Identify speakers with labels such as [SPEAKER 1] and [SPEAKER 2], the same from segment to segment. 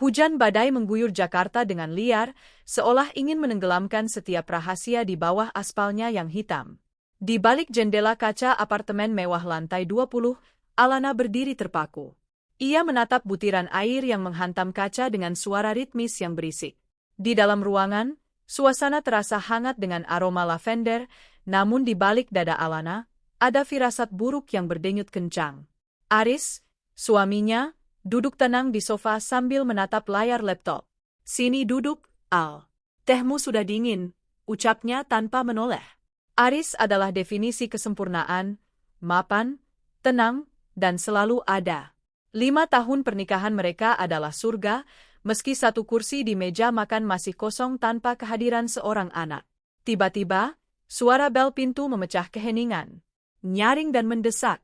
[SPEAKER 1] Hujan badai mengguyur Jakarta dengan liar, seolah ingin menenggelamkan setiap rahasia di bawah aspalnya yang hitam. Di balik jendela kaca apartemen mewah lantai 20, Alana berdiri terpaku. Ia menatap butiran air yang menghantam kaca dengan suara ritmis yang berisik. Di dalam ruangan, suasana terasa hangat dengan aroma lavender, namun di balik dada Alana, ada firasat buruk yang berdenyut kencang. Aris, suaminya, duduk tenang di sofa sambil menatap layar laptop. "Sini duduk, Al. Tehmu sudah dingin," ucapnya tanpa menoleh. Aris adalah definisi kesempurnaan, mapan, tenang, dan selalu ada. 5 tahun pernikahan mereka adalah surga, meski satu kursi di meja makan masih kosong tanpa kehadiran seorang anak. Tiba-tiba, suara bel pintu memecah keheningan. Nyaring dan mendesak.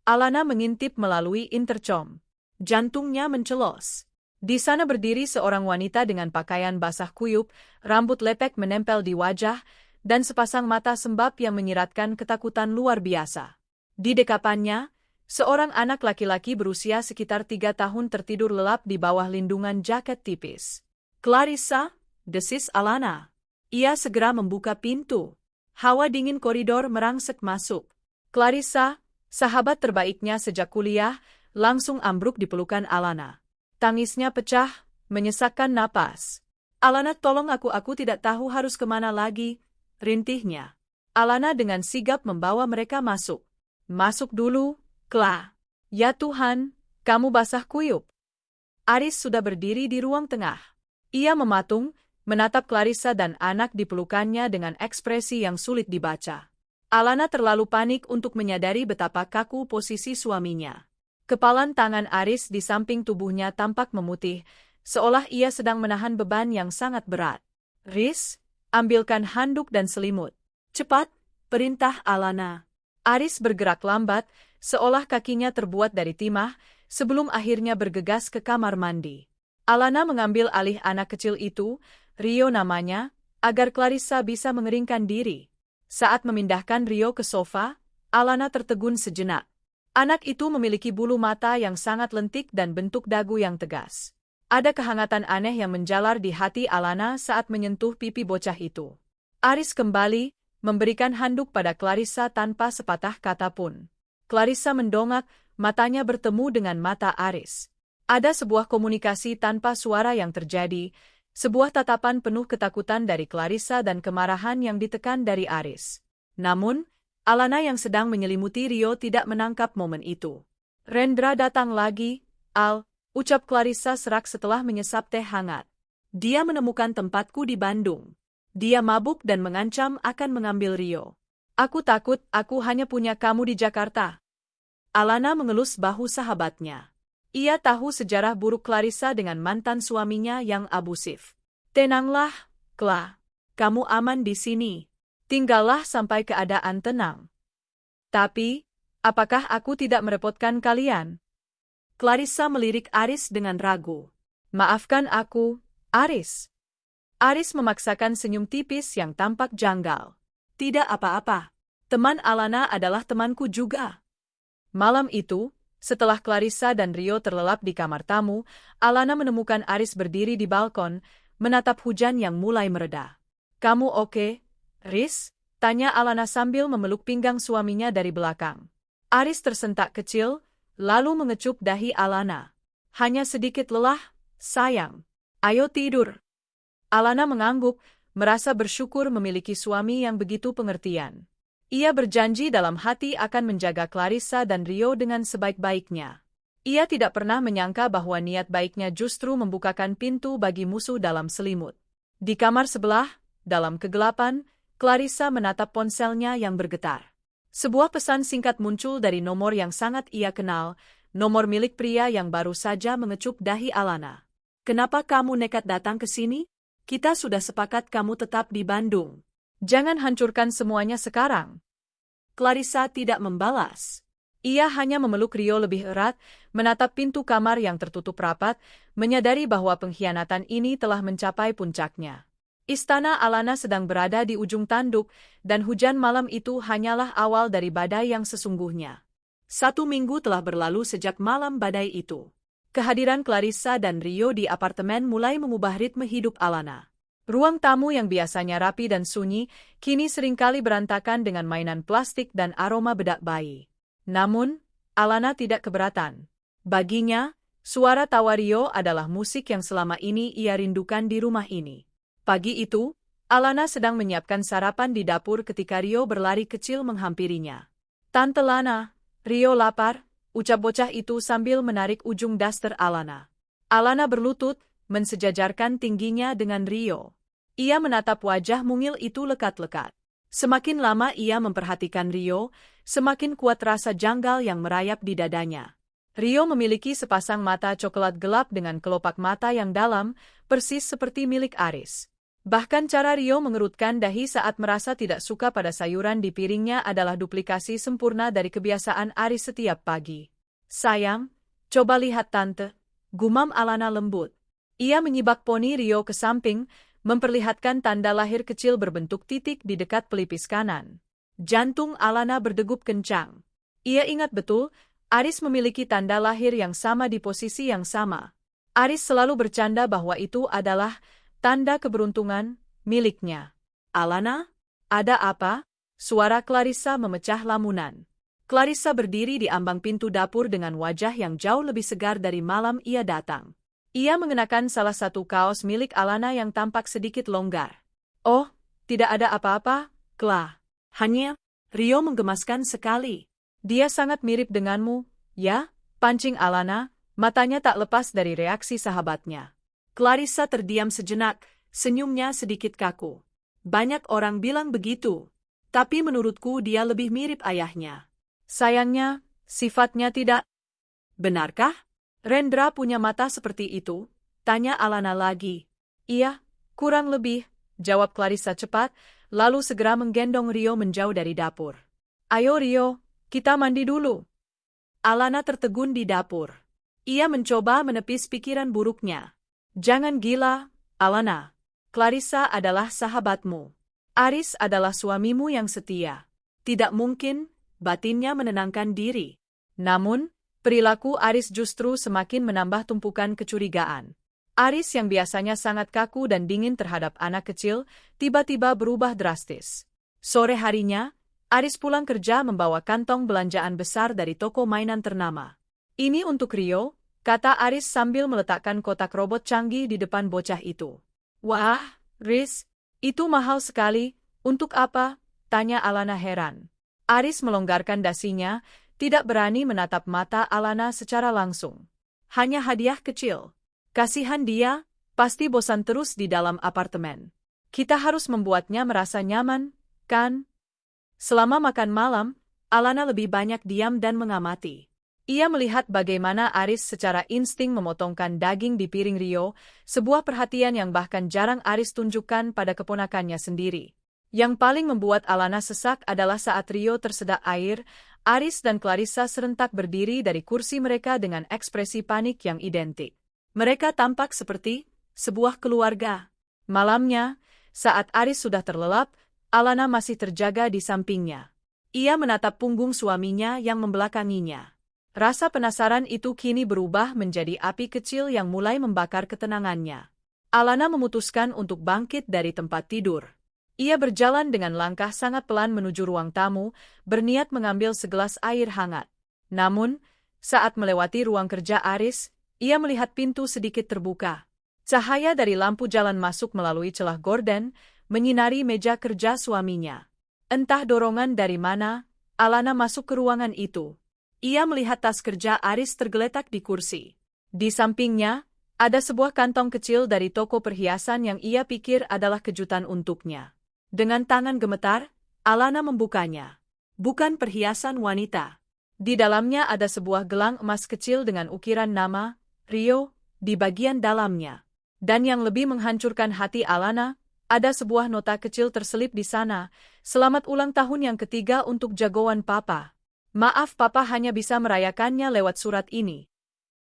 [SPEAKER 1] Alana mengintip melalui intercom. Jantungnya mencelos. Di sana berdiri seorang wanita dengan pakaian basah kuyup, rambut lepek menempel di wajah, dan sepasang mata sembab yang menyiratkan ketakutan luar biasa. Di dekapannya, seorang anak laki-laki berusia sekitar 3 tahun tertidur lelap di bawah lindungan jaket tipis. "Clarissa," desis Alana. Ia segera membuka pintu. Hawa dingin koridor merangsek masuk. Clarissa, sahabat terbaiknya sejak kuliah, langsung ambruk di pelukan Alana. Tangisnya pecah, menyesakkan napas. "Alana, tolong aku tidak tahu harus kemana lagi," rintihnya. Alana dengan sigap membawa mereka masuk. "Masuk dulu, Kla." "Ya Tuhan, kamu basah kuyup." Aris sudah berdiri di ruang tengah. Ia mematung, menatap Clarissa dan anak di pelukannya dengan ekspresi yang sulit dibaca. Alana terlalu panik untuk menyadari betapa kaku posisi suaminya. Kepalan tangan Aris di samping tubuhnya tampak memutih, seolah ia sedang menahan beban yang sangat berat. "Riz, ambilkan handuk dan selimut." "Cepat," perintah Alana. Aris bergerak lambat, seolah kakinya terbuat dari timah, sebelum akhirnya bergegas ke kamar mandi. Alana mengambil alih anak kecil itu, Rio namanya, agar Clarissa bisa mengeringkan diri. Saat memindahkan Rio ke sofa, Alana tertegun sejenak. Anak itu memiliki bulu mata yang sangat lentik dan bentuk dagu yang tegas. Ada kehangatan aneh yang menjalar di hati Alana saat menyentuh pipi bocah itu. Aris kembali, memberikan handuk pada Clarissa tanpa sepatah kata pun. Clarissa mendongak, matanya bertemu dengan mata Aris. Ada sebuah komunikasi tanpa suara yang terjadi, sebuah tatapan penuh ketakutan dari Clarissa dan kemarahan yang ditekan dari Aris. Namun, Alana yang sedang menyelimuti Rio tidak menangkap momen itu. "Rendra datang lagi, Al," ucap Clarissa serak setelah menyesap teh hangat. "Dia menemukan tempatku di Bandung. Dia mabuk dan mengancam akan mengambil Rio. Aku takut aku hanya punya kamu di Jakarta." Alana mengelus bahu sahabatnya. Ia tahu sejarah buruk Clarissa dengan mantan suaminya yang abusif. "Tenanglah, Kla. Kamu aman di sini. Tinggallah sampai keadaan tenang." "Tapi, apakah aku tidak merepotkan kalian?" Clarissa melirik Aris dengan ragu. "Maafkan aku, Aris." Aris memaksakan senyum tipis yang tampak janggal. "Tidak apa-apa. Teman Alana adalah temanku juga." Malam itu, setelah Clarissa dan Rio terlelap di kamar tamu, Alana menemukan Aris berdiri di balkon, menatap hujan yang mulai mereda. "Kamu oke, Riz?" tanya Alana sambil memeluk pinggang suaminya dari belakang. Aris tersentak kecil, lalu mengecup dahi Alana. "Hanya sedikit lelah, sayang. Ayo tidur." Alana mengangguk, merasa bersyukur memiliki suami yang begitu pengertian. Ia berjanji dalam hati akan menjaga Clarissa dan Rio dengan sebaik-baiknya. Ia tidak pernah menyangka bahwa niat baiknya justru membukakan pintu bagi musuh dalam selimut. Di kamar sebelah, dalam kegelapan, Clarissa menatap ponselnya yang bergetar. Sebuah pesan singkat muncul dari nomor yang sangat ia kenal, nomor milik pria yang baru saja mengecup dahi Alana. "Kenapa kamu nekat datang ke sini? Kita sudah sepakat kamu tetap di Bandung. Jangan hancurkan semuanya sekarang." Clarissa tidak membalas. Ia hanya memeluk Rio lebih erat, menatap pintu kamar yang tertutup rapat, menyadari bahwa pengkhianatan ini telah mencapai puncaknya. Istana Alana sedang berada di ujung tanduk, dan hujan malam itu hanyalah awal dari badai yang sesungguhnya. 1 minggu telah berlalu sejak malam badai itu. kehadiran Clarissa dan Rio di apartemen mulai mengubah ritme hidup Alana. Ruang tamu yang biasanya rapi dan sunyi, kini seringkali berantakan dengan mainan plastik dan aroma bedak bayi. Namun, Alana tidak keberatan. Baginya, suara tawa Rio adalah musik yang selama ini ia rindukan di rumah ini. Pagi itu, Alana sedang menyiapkan sarapan di dapur ketika Rio berlari kecil menghampirinya. "Tante Lana, Rio lapar," ucap bocah itu sambil menarik ujung daster Alana. Alana berlutut, mensejajarkan tingginya dengan Rio. Ia menatap wajah mungil itu lekat-lekat. Semakin lama ia memperhatikan Rio, semakin kuat rasa janggal yang merayap di dadanya. Rio memiliki sepasang mata coklat gelap dengan kelopak mata yang dalam, persis seperti milik Aris. Bahkan cara Rio mengerutkan dahi saat merasa tidak suka pada sayuran di piringnya adalah duplikasi sempurna dari kebiasaan Aris setiap pagi. "Sayang, coba lihat tante," gumam Alana lembut. Ia menyibak poni Rio ke samping, memperlihatkan tanda lahir kecil berbentuk titik di dekat pelipis kanan. Jantung Alana berdegup kencang. Ia ingat betul, Aris memiliki tanda lahir yang sama di posisi yang sama. Aris selalu bercanda bahwa itu adalah tanda keberuntungan miliknya. "Alana, ada apa?" Suara Clarissa memecah lamunan. Clarissa berdiri di ambang pintu dapur dengan wajah yang jauh lebih segar dari malam ia datang. Ia mengenakan salah satu kaos milik Alana yang tampak sedikit longgar. "Oh, tidak ada apa-apa, Cla. Hanya..." Rio menggemaskan sekali. "Dia sangat mirip denganmu, ya?" pancing Alana, matanya tak lepas dari reaksi sahabatnya. Clarissa terdiam sejenak, senyumnya sedikit kaku. "Banyak orang bilang begitu, tapi menurutku dia lebih mirip ayahnya." "Sayangnya, sifatnya tidak." "Benarkah? Rendra punya mata seperti itu?" tanya Alana lagi. "Iya, kurang lebih," jawab Clarissa cepat, lalu segera menggendong Rio menjauh dari dapur. "Ayo Rio, kita mandi dulu." Alana tertegun di dapur. Ia mencoba menepis pikiran buruknya. "Jangan gila, Alana. Clarissa adalah sahabatmu. Aris adalah suamimu yang setia." "Tidak mungkin," batinnya menenangkan diri. Namun, perilaku Aris justru semakin menambah tumpukan kecurigaan. Aris yang biasanya sangat kaku dan dingin terhadap anak kecil, tiba-tiba berubah drastis. Sore harinya, Aris pulang kerja membawa kantong belanjaan besar dari toko mainan ternama. "Ini untuk Rio," kata Aris sambil meletakkan kotak robot canggih di depan bocah itu. "Wah, Riz, itu mahal sekali. Untuk apa?" tanya Alana heran. Aris melonggarkan dasinya, tidak berani menatap mata Alana secara langsung. "Hanya hadiah kecil. Kasihan dia, pasti bosan terus di dalam apartemen. Kita harus membuatnya merasa nyaman, kan?" Selama makan malam, Alana lebih banyak diam dan mengamati. Ia melihat bagaimana Aris secara insting memotongkan daging di piring Rio, sebuah perhatian yang bahkan jarang Aris tunjukkan pada keponakannya sendiri. Yang paling membuat Alana sesak adalah saat Rio tersedak air, Aris dan Clarissa serentak berdiri dari kursi mereka dengan ekspresi panik yang identik. Mereka tampak seperti sebuah keluarga. Malamnya, saat Aris sudah terlelap, Alana masih terjaga di sampingnya. Ia menatap punggung suaminya yang membelakanginya. Rasa penasaran itu kini berubah menjadi api kecil yang mulai membakar ketenangannya. Alana memutuskan untuk bangkit dari tempat tidur. Ia berjalan dengan langkah sangat pelan menuju ruang tamu, berniat mengambil segelas air hangat. Namun, saat melewati ruang kerja Aris, ia melihat pintu sedikit terbuka. Cahaya dari lampu jalan masuk melalui celah gorden, menyinari meja kerja suaminya. Entah dorongan dari mana, Alana masuk ke ruangan itu. Ia melihat tas kerja Aris tergeletak di kursi. Di sampingnya, ada sebuah kantong kecil dari toko perhiasan yang ia pikir adalah kejutan untuknya. Dengan tangan gemetar, Alana membukanya. Bukan perhiasan wanita. Di dalamnya ada sebuah gelang emas kecil dengan ukiran nama, Rio, di bagian dalamnya. Dan yang lebih menghancurkan hati Alana, ada sebuah nota kecil terselip di sana, "Selamat ulang tahun yang ketiga untuk jagoan Papa. Maaf Papa hanya bisa merayakannya lewat surat ini."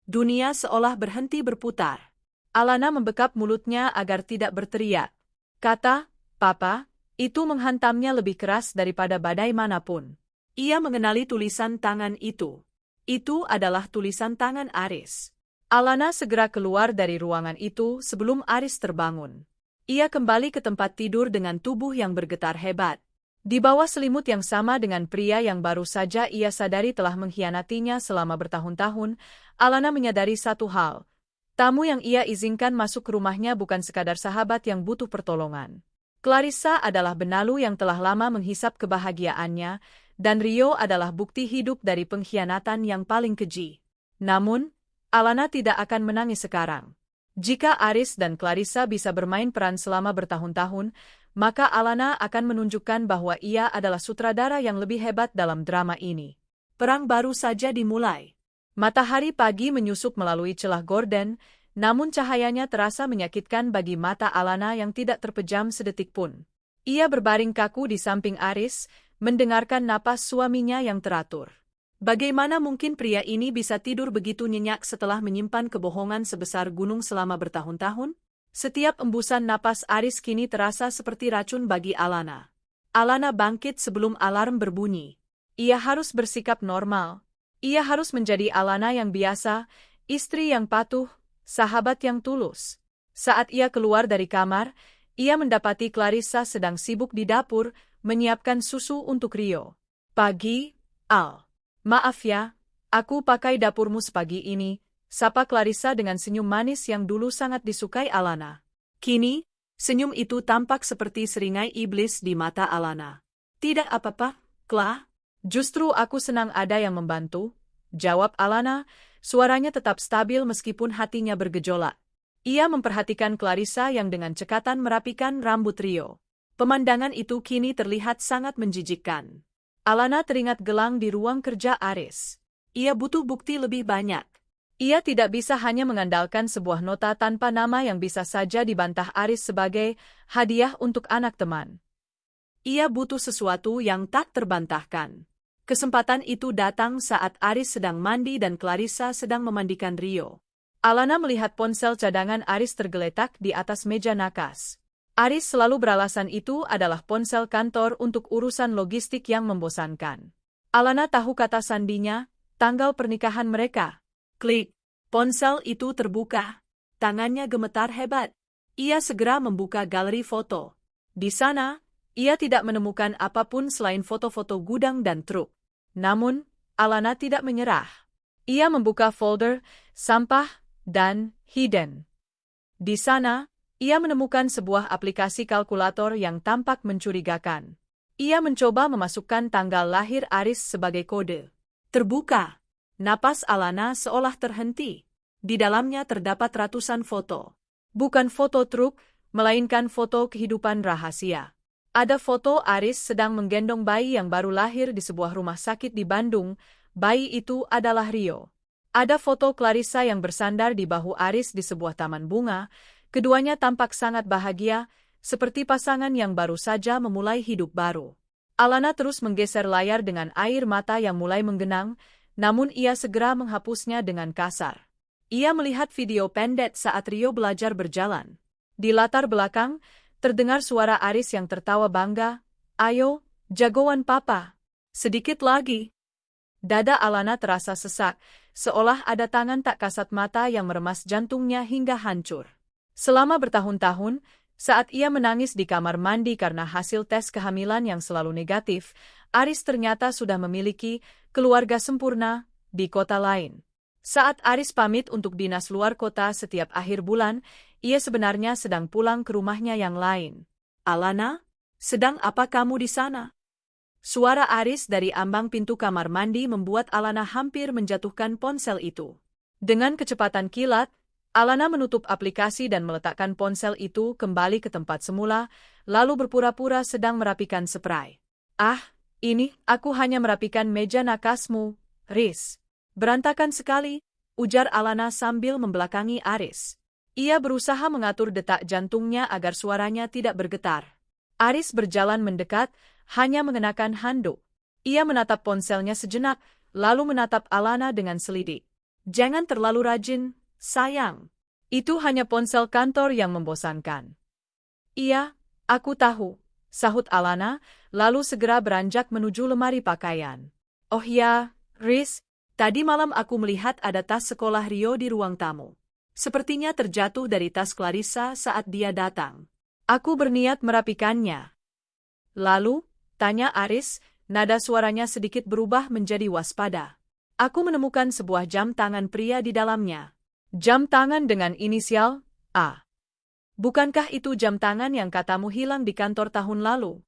[SPEAKER 1] Dunia seolah berhenti berputar. Alana membekap mulutnya agar tidak berteriak. Kata, "Papa," itu menghantamnya lebih keras daripada badai manapun. Ia mengenali tulisan tangan itu. Itu adalah tulisan tangan Aris. Alana segera keluar dari ruangan itu sebelum Aris terbangun. Ia kembali ke tempat tidur dengan tubuh yang bergetar hebat. Di bawah selimut yang sama dengan pria yang baru saja ia sadari telah mengkhianatinya selama bertahun-tahun, Alana menyadari satu hal. Tamu yang ia izinkan masuk ke rumahnya bukan sekadar sahabat yang butuh pertolongan. Clarissa adalah benalu yang telah lama menghisap kebahagiaannya, dan Rio adalah bukti hidup dari pengkhianatan yang paling keji. Namun, Alana tidak akan menangis sekarang. Jika Aris dan Clarissa bisa bermain peran selama bertahun-tahun, maka Alana akan menunjukkan bahwa ia adalah sutradara yang lebih hebat dalam drama ini. Perang baru saja dimulai. Matahari pagi menyusup melalui celah gorden, namun cahayanya terasa menyakitkan bagi mata Alana yang tidak terpejam sedetik pun. Ia berbaring kaku di samping Aris, mendengarkan napas suaminya yang teratur. Bagaimana mungkin pria ini bisa tidur begitu nyenyak setelah menyimpan kebohongan sebesar gunung selama bertahun-tahun? Setiap embusan napas Aris kini terasa seperti racun bagi Alana. Alana bangkit sebelum alarm berbunyi. Ia harus bersikap normal. Ia harus menjadi Alana yang biasa, istri yang patuh, sahabat yang tulus. Saat ia keluar dari kamar, ia mendapati Clarissa sedang sibuk di dapur, menyiapkan susu untuk Rio. Pagi, Al. Maaf ya, aku pakai dapurmu sepagi ini, sapa Clarissa dengan senyum manis yang dulu sangat disukai Alana. Kini, senyum itu tampak seperti seringai iblis di mata Alana. Tidak apa-apa, Cla. Justru aku senang ada yang membantu, jawab Alana, suaranya tetap stabil meskipun hatinya bergejolak. Ia memperhatikan Clarissa yang dengan cekatan merapikan rambut Rio. Pemandangan itu kini terlihat sangat menjijikkan. Alana teringat gelang di ruang kerja Aris. Ia butuh bukti lebih banyak. Ia tidak bisa hanya mengandalkan sebuah nota tanpa nama yang bisa saja dibantah Aris sebagai hadiah untuk anak teman. Ia butuh sesuatu yang tak terbantahkan. Kesempatan itu datang saat Aris sedang mandi dan Clarissa sedang memandikan Rio. Alana melihat ponsel cadangan Aris tergeletak di atas meja nakas. Aris selalu beralasan itu adalah ponsel kantor untuk urusan logistik yang membosankan. Alana tahu kata sandinya, tanggal pernikahan mereka. Klik. Ponsel itu terbuka. Tangannya gemetar hebat. Ia segera membuka galeri foto. Di sana, ia tidak menemukan apapun selain foto-foto gudang dan truk. Namun, Alana tidak menyerah. Ia membuka folder, sampah, dan hidden. Di sana, ia menemukan sebuah aplikasi kalkulator yang tampak mencurigakan. Ia mencoba memasukkan tanggal lahir Aris sebagai kode. Terbuka. Napas Alana seolah terhenti. Di dalamnya terdapat ratusan foto. Bukan foto truk, melainkan foto kehidupan rahasia. Ada foto Aris sedang menggendong bayi yang baru lahir di sebuah rumah sakit di Bandung. Bayi itu adalah Rio. Ada foto Clarissa yang bersandar di bahu Aris di sebuah taman bunga. Keduanya tampak sangat bahagia, seperti pasangan yang baru saja memulai hidup baru. Alana terus menggeser layar dengan air mata yang mulai menggenang, namun ia segera menghapusnya dengan kasar. Ia melihat video pendek saat Rio belajar berjalan. Di latar belakang, terdengar suara Aris yang tertawa bangga, "Ayo, jagoan papa. Sedikit lagi." Dada Alana terasa sesak, seolah ada tangan tak kasat mata yang meremas jantungnya hingga hancur. Selama bertahun-tahun, saat ia menangis di kamar mandi karena hasil tes kehamilan yang selalu negatif, Aris ternyata sudah memiliki keluarga sempurna di kota lain. Saat Aris pamit untuk dinas luar kota setiap akhir bulan, ia sebenarnya sedang pulang ke rumahnya yang lain. "Alana, sedang apa kamu di sana?" Suara Aris dari ambang pintu kamar mandi membuat Alana hampir menjatuhkan ponsel itu. Dengan kecepatan kilat, Alana menutup aplikasi dan meletakkan ponsel itu kembali ke tempat semula, lalu berpura-pura sedang merapikan spray. "Ah, ini, aku hanya merapikan meja nakasmu, Riz." "Berantakan sekali," ujar Alana sambil membelakangi Aris. Ia berusaha mengatur detak jantungnya agar suaranya tidak bergetar. Aris berjalan mendekat, hanya mengenakan handuk. Ia menatap ponselnya sejenak, lalu menatap Alana dengan selidik. "Jangan terlalu rajin, sayang. Itu hanya ponsel kantor yang membosankan." "Iya, aku tahu," sahut Alana, lalu segera beranjak menuju lemari pakaian. "Oh ya, Riz, Tadi malam aku melihat ada tas sekolah Rio di ruang tamu. Sepertinya terjatuh dari tas Clarissa saat dia datang. Aku berniat merapikannya. Lalu, tanya Aris, nada suaranya sedikit berubah menjadi waspada. Aku menemukan sebuah jam tangan pria di dalamnya. Jam tangan dengan inisial A. Bukankah itu jam tangan yang katamu hilang di kantor tahun lalu?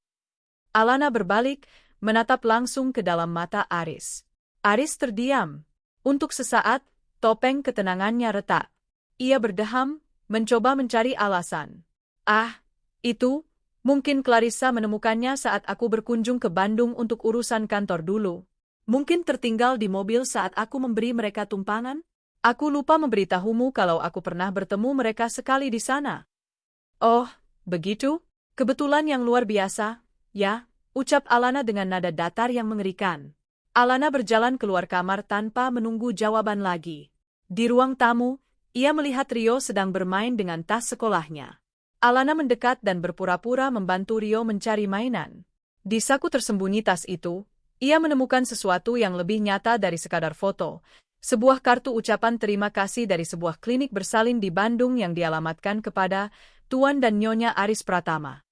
[SPEAKER 1] Alana berbalik, menatap langsung ke dalam mata Aris. Aris terdiam. Untuk sesaat, topeng ketenangannya retak. Ia berdeham, mencoba mencari alasan. Itu, mungkin Clarissa menemukannya saat aku berkunjung ke Bandung untuk urusan kantor dulu. Mungkin tertinggal di mobil saat aku memberi mereka tumpangan? Aku lupa memberitahumu kalau aku pernah bertemu mereka sekali di sana. Oh, begitu? Kebetulan yang luar biasa, ya, ucap Alana dengan nada datar yang mengerikan. Alana berjalan keluar kamar tanpa menunggu jawaban lagi. Di ruang tamu, ia melihat Rio sedang bermain dengan tas sekolahnya. Alana mendekat dan berpura-pura membantu Rio mencari mainan. Di saku tersembunyi tas itu, ia menemukan sesuatu yang lebih nyata dari sekadar foto. Sebuah kartu ucapan terima kasih dari sebuah klinik bersalin di Bandung yang dialamatkan kepada Tuan dan Nyonya Aris Pratama.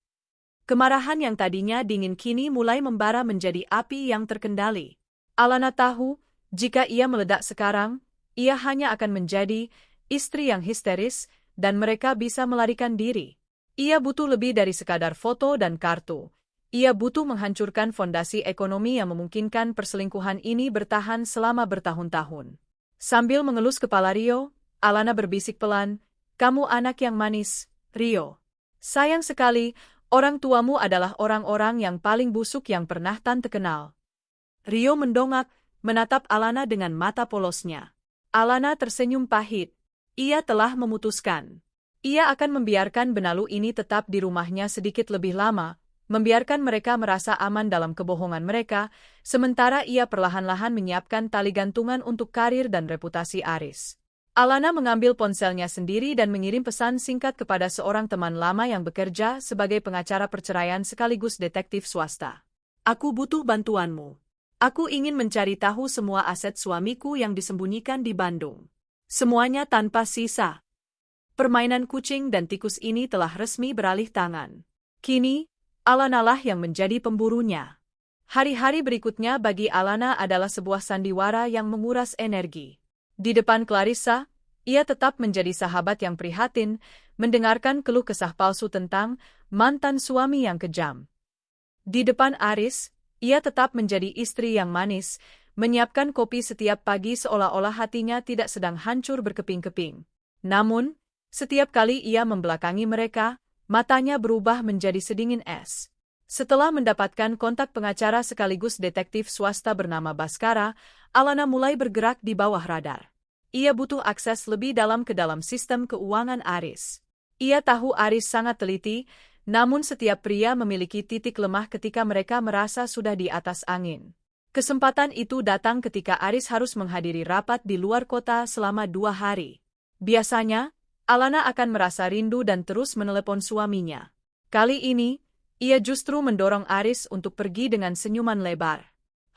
[SPEAKER 1] Kemarahan yang tadinya dingin kini mulai membara menjadi api yang terkendali. Alana tahu, jika ia meledak sekarang, ia hanya akan menjadi istri yang histeris, dan mereka bisa melarikan diri. Ia butuh lebih dari sekadar foto dan kartu. Ia butuh menghancurkan fondasi ekonomi yang memungkinkan perselingkuhan ini bertahan selama bertahun-tahun. Sambil mengelus kepala Rio, Alana berbisik pelan, "Kamu anak yang manis, Rio. Sayang sekali, orang tuamu adalah orang-orang yang paling busuk yang pernah Tante kenal." Rio mendongak, menatap Alana dengan mata polosnya. Alana tersenyum pahit. Ia telah memutuskan. Ia akan membiarkan benalu ini tetap di rumahnya sedikit lebih lama, membiarkan mereka merasa aman dalam kebohongan mereka, sementara ia perlahan-lahan menyiapkan tali gantungan untuk karir dan reputasi Aris. Alana mengambil ponselnya sendiri dan mengirim pesan singkat kepada seorang teman lama yang bekerja sebagai pengacara perceraian sekaligus detektif swasta. "Aku butuh bantuanmu. Aku ingin mencari tahu semua aset suamiku yang disembunyikan di Bandung. Semuanya tanpa sisa. Permainan kucing dan tikus ini telah resmi beralih tangan. Kini, Alana lah yang menjadi pemburunya." Hari-hari berikutnya bagi Alana adalah sebuah sandiwara yang menguras energi. Di depan Clarissa, ia tetap menjadi sahabat yang prihatin, mendengarkan keluh kesah palsu tentang mantan suami yang kejam. Di depan Aris, ia tetap menjadi istri yang manis, menyiapkan kopi setiap pagi seolah-olah hatinya tidak sedang hancur berkeping-keping. Namun, setiap kali ia membelakangi mereka, matanya berubah menjadi sedingin es. Setelah mendapatkan kontak pengacara sekaligus detektif swasta bernama Baskara, Alana mulai bergerak di bawah radar. Ia butuh akses lebih dalam ke dalam sistem keuangan Aris. Ia tahu Aris sangat teliti, namun setiap pria memiliki titik lemah ketika mereka merasa sudah di atas angin. Kesempatan itu datang ketika Aris harus menghadiri rapat di luar kota selama 2 hari. Biasanya, Alana akan merasa rindu dan terus menelepon suaminya. Kali ini, ia justru mendorong Aris untuk pergi dengan senyuman lebar.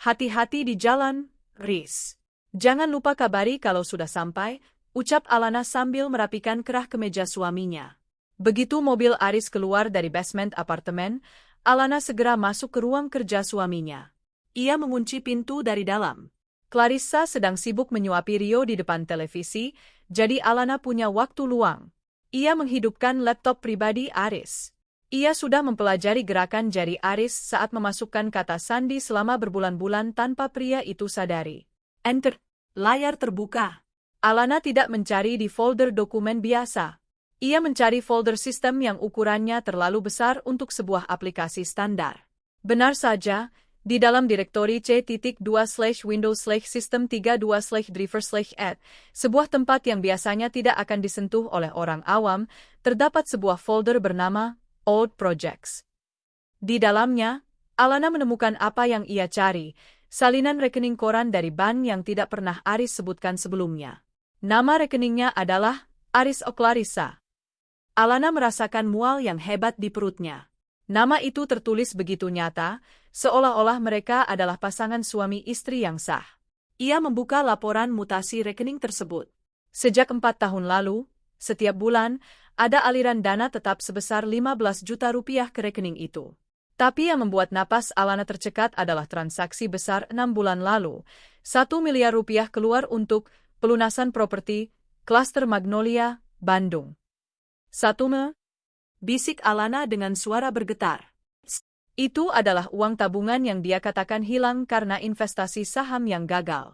[SPEAKER 1] "Hati-hati di jalan, Riz. Jangan lupa kabari kalau sudah sampai," ucap Alana sambil merapikan kerah kemeja suaminya. Begitu mobil Aris keluar dari basement apartemen, Alana segera masuk ke ruang kerja suaminya. Ia mengunci pintu dari dalam. Clarissa sedang sibuk menyuapi Rio di depan televisi, jadi Alana punya waktu luang. Ia menghidupkan laptop pribadi Aris. Ia sudah mempelajari gerakan jari Aris saat memasukkan kata sandi selama berbulan-bulan tanpa pria itu sadari. Enter. Layar terbuka. Alana tidak mencari di folder dokumen biasa. Ia mencari folder sistem yang ukurannya terlalu besar untuk sebuah aplikasi standar. Benar saja, di dalam direktori C.2/Windows/System32/Driver/Add, sebuah tempat yang biasanya tidak akan disentuh oleh orang awam, terdapat sebuah folder bernama Old Projects. Di dalamnya, Alana menemukan apa yang ia cari, salinan rekening koran dari bank yang tidak pernah Aris sebutkan sebelumnya. Nama rekeningnya adalah Aris Clarissa. Alana merasakan mual yang hebat di perutnya. Nama itu tertulis begitu nyata, seolah-olah mereka adalah pasangan suami istri yang sah. Ia membuka laporan mutasi rekening tersebut. Sejak 4 tahun lalu, setiap bulan, ada aliran dana tetap sebesar 15 juta rupiah ke rekening itu. Tapi yang membuat napas Alana tercekat adalah transaksi besar 6 bulan lalu. 1 miliar rupiah keluar untuk pelunasan properti Klaster Magnolia, Bandung. 1 bisik Alana dengan suara bergetar. Itu adalah uang tabungan yang dia katakan hilang karena investasi saham yang gagal.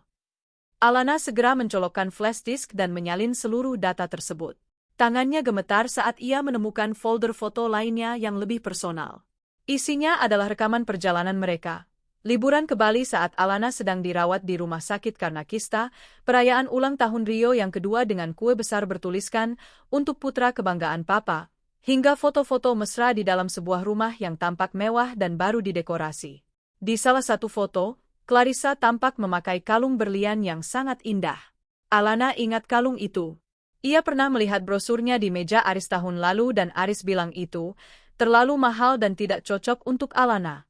[SPEAKER 1] Alana segera mencolokkan flash disk dan menyalin seluruh data tersebut. Tangannya gemetar saat ia menemukan folder foto lainnya yang lebih personal. Isinya adalah rekaman perjalanan mereka. Liburan ke Bali saat Alana sedang dirawat di rumah sakit karena kista, perayaan ulang tahun Rio yang kedua dengan kue besar bertuliskan, untuk putra kebanggaan Papa, hingga foto-foto mesra di dalam sebuah rumah yang tampak mewah dan baru didekorasi. Di salah satu foto, Clarissa tampak memakai kalung berlian yang sangat indah. Alana ingat kalung itu. Ia pernah melihat brosurnya di meja Aris tahun lalu dan Aris bilang itu terlalu mahal dan tidak cocok untuk Alana.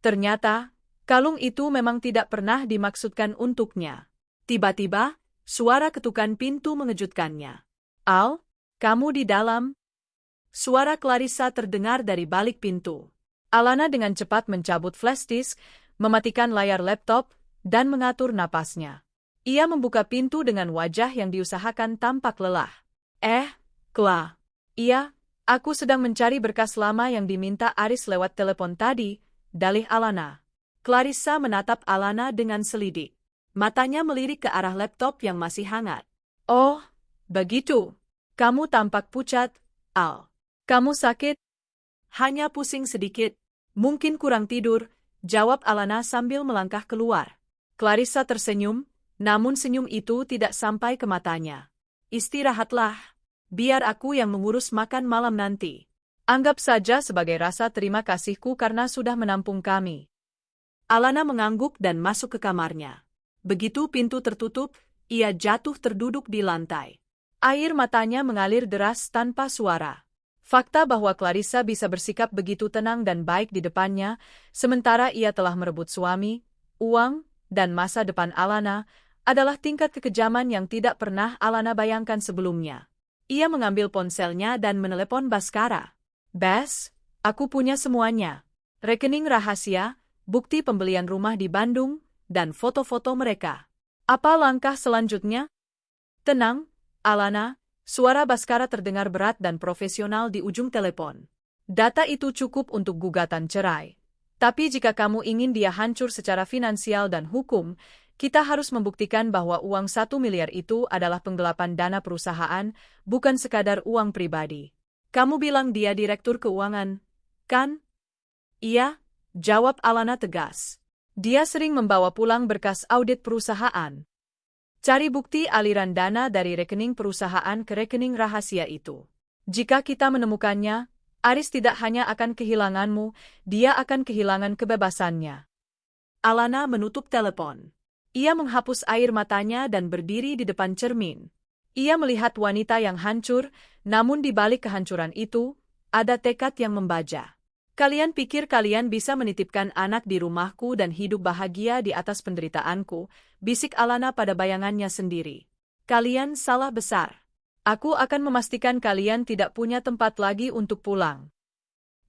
[SPEAKER 1] Ternyata, kalung itu memang tidak pernah dimaksudkan untuknya. Tiba-tiba, suara ketukan pintu mengejutkannya. "Al, kamu di dalam?" Suara Clarissa terdengar dari balik pintu. Alana dengan cepat mencabut flash disk, mematikan layar laptop, dan mengatur napasnya. Ia membuka pintu dengan wajah yang diusahakan tampak lelah. Kla. Iya, aku sedang mencari berkas lama yang diminta Aris lewat telepon tadi, dalih Alana. Clarissa menatap Alana dengan selidik. Matanya melirik ke arah laptop yang masih hangat. "Oh, begitu. Kamu tampak pucat, Al. Kamu sakit?" "Hanya pusing sedikit. Mungkin kurang tidur," jawab Alana sambil melangkah keluar. Clarissa tersenyum, namun senyum itu tidak sampai ke matanya. "Istirahatlah. Biar aku yang mengurus makan malam nanti. Anggap saja sebagai rasa terima kasihku karena sudah menampung kami." Alana mengangguk dan masuk ke kamarnya. Begitu pintu tertutup, ia jatuh terduduk di lantai. Air matanya mengalir deras tanpa suara. Fakta bahwa Clarissa bisa bersikap begitu tenang dan baik di depannya, sementara ia telah merebut suami, uang, dan masa depan Alana, adalah tingkat kekejaman yang tidak pernah Alana bayangkan sebelumnya. Ia mengambil ponselnya dan menelepon Baskara. "Bas, aku punya semuanya. Rekening rahasia, bukti pembelian rumah di Bandung, dan foto-foto mereka. Apa langkah selanjutnya?" "Tenang, Alana." Suara Baskara terdengar berat dan profesional di ujung telepon. "Data itu cukup untuk gugatan cerai. Tapi jika kamu ingin dia hancur secara finansial dan hukum, kita harus membuktikan bahwa uang 1 miliar itu adalah penggelapan dana perusahaan, bukan sekadar uang pribadi. Kamu bilang dia direktur keuangan, kan?" "Iya," jawab Alana tegas. "Dia sering membawa pulang berkas audit perusahaan. Cari bukti aliran dana dari rekening perusahaan ke rekening rahasia itu. Jika kita menemukannya, Aris tidak hanya akan kehilanganmu, dia akan kehilangan kebebasannya." Alana menutup telepon. Ia menghapus air matanya dan berdiri di depan cermin. Ia melihat wanita yang hancur, namun di balik kehancuran itu, ada tekad yang membaja. "Kalian pikir kalian bisa menitipkan anak di rumahku dan hidup bahagia di atas penderitaanku," bisik Alana pada bayangannya sendiri. "Kalian salah besar. Aku akan memastikan kalian tidak punya tempat lagi untuk pulang."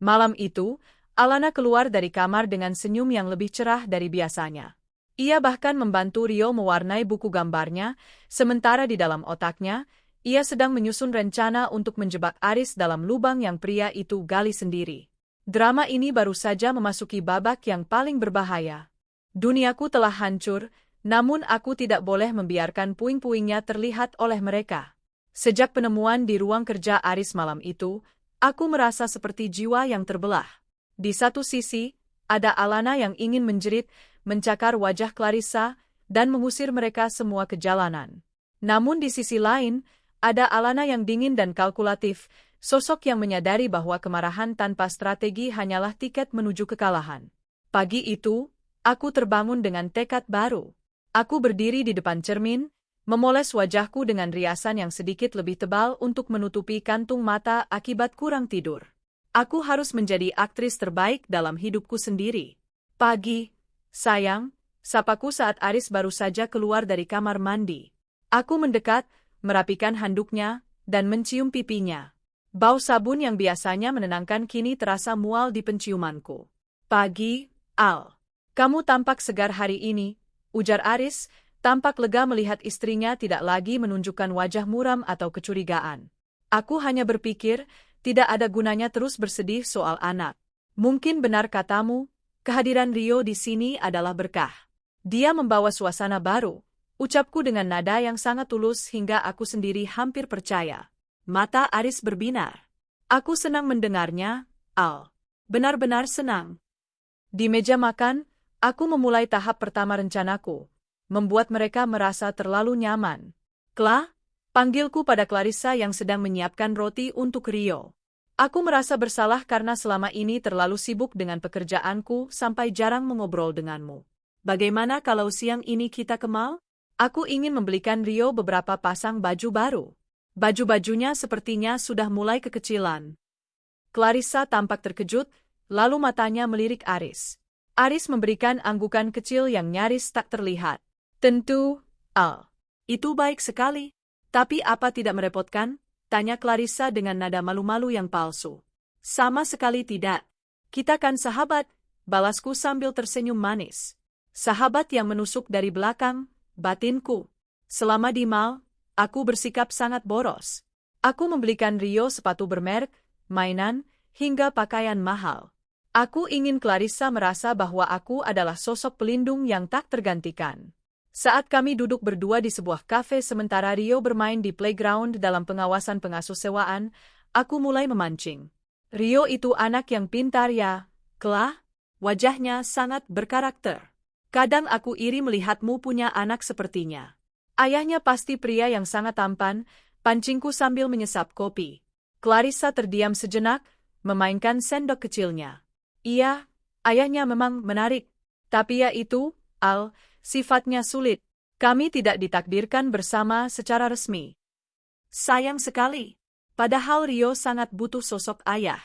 [SPEAKER 1] Malam itu, Alana keluar dari kamar dengan senyum yang lebih cerah dari biasanya. Ia bahkan membantu Rio mewarnai buku gambarnya, sementara di dalam otaknya, ia sedang menyusun rencana untuk menjebak Aris dalam lubang yang pria itu gali sendiri. Drama ini baru saja memasuki babak yang paling berbahaya. Duniaku telah hancur, namun aku tidak boleh membiarkan puing-puingnya terlihat oleh mereka. Sejak penemuan di ruang kerja Aris malam itu, aku merasa seperti jiwa yang terbelah. Di satu sisi, ada Alana yang ingin menjerit, mencakar wajah Clarissa, dan mengusir mereka semua ke jalanan. Namun di sisi lain, ada Alana yang dingin dan kalkulatif, sosok yang menyadari bahwa kemarahan tanpa strategi hanyalah tiket menuju kekalahan. Pagi itu, aku terbangun dengan tekad baru. Aku berdiri di depan cermin, memoles wajahku dengan riasan yang sedikit lebih tebal untuk menutupi kantung mata akibat kurang tidur. Aku harus menjadi aktris terbaik dalam hidupku sendiri. "Pagi, sayang," Sapaku saat Aris baru saja keluar dari kamar mandi. Aku mendekat, merapikan handuknya, dan mencium pipinya. Bau sabun yang biasanya menenangkan kini terasa mual di penciumanku. Pagi, Al. Kamu tampak segar hari ini, ujar Aris, tampak lega melihat istrinya tidak lagi menunjukkan wajah muram atau kecurigaan. Aku hanya berpikir, tidak ada gunanya terus bersedih soal anak. Mungkin benar katamu, kehadiran Rio di sini adalah berkah. Dia membawa suasana baru, ucapku dengan nada yang sangat tulus hingga aku sendiri hampir percaya. Mata Aris berbinar. Aku senang mendengarnya, Al. Benar-benar senang. Di meja makan, aku memulai tahap pertama rencanaku, membuat mereka merasa terlalu nyaman. Kla, panggilku pada Clarissa yang sedang menyiapkan roti untuk Rio. Aku merasa bersalah karena selama ini terlalu sibuk dengan pekerjaanku sampai jarang mengobrol denganmu. Bagaimana kalau siang ini kita ke mall? Aku ingin membelikan Rio beberapa pasang baju baru. Baju-bajunya sepertinya sudah mulai kekecilan. Clarissa tampak terkejut, lalu matanya melirik Aris. Aris memberikan anggukan kecil yang nyaris tak terlihat. Tentu, Al. Itu baik sekali. Tapi apa tidak merepotkan? Tanya Clarissa dengan nada malu-malu yang palsu. Sama sekali tidak. Kita kan sahabat, balasku sambil tersenyum manis. Sahabat yang menusuk dari belakang, batinku. Selama di mall, aku bersikap sangat boros. Aku membelikan Rio sepatu bermerek, mainan, hingga pakaian mahal. Aku ingin Clarissa merasa bahwa aku adalah sosok pelindung yang tak tergantikan. Saat kami duduk berdua di sebuah kafe sementara Rio bermain di playground dalam pengawasan pengasuh sewaan, aku mulai memancing. Rio itu anak yang pintar ya, Kla? Wajahnya sangat berkarakter. Kadang aku iri melihatmu punya anak sepertinya. Ayahnya pasti pria yang sangat tampan, pancingku sambil menyesap kopi. Clarissa terdiam sejenak, memainkan sendok kecilnya. Iya, ayahnya memang menarik. Tapi ya itu, Al, sifatnya sulit. Kami tidak ditakdirkan bersama secara resmi. Sayang sekali. Padahal Rio sangat butuh sosok ayah.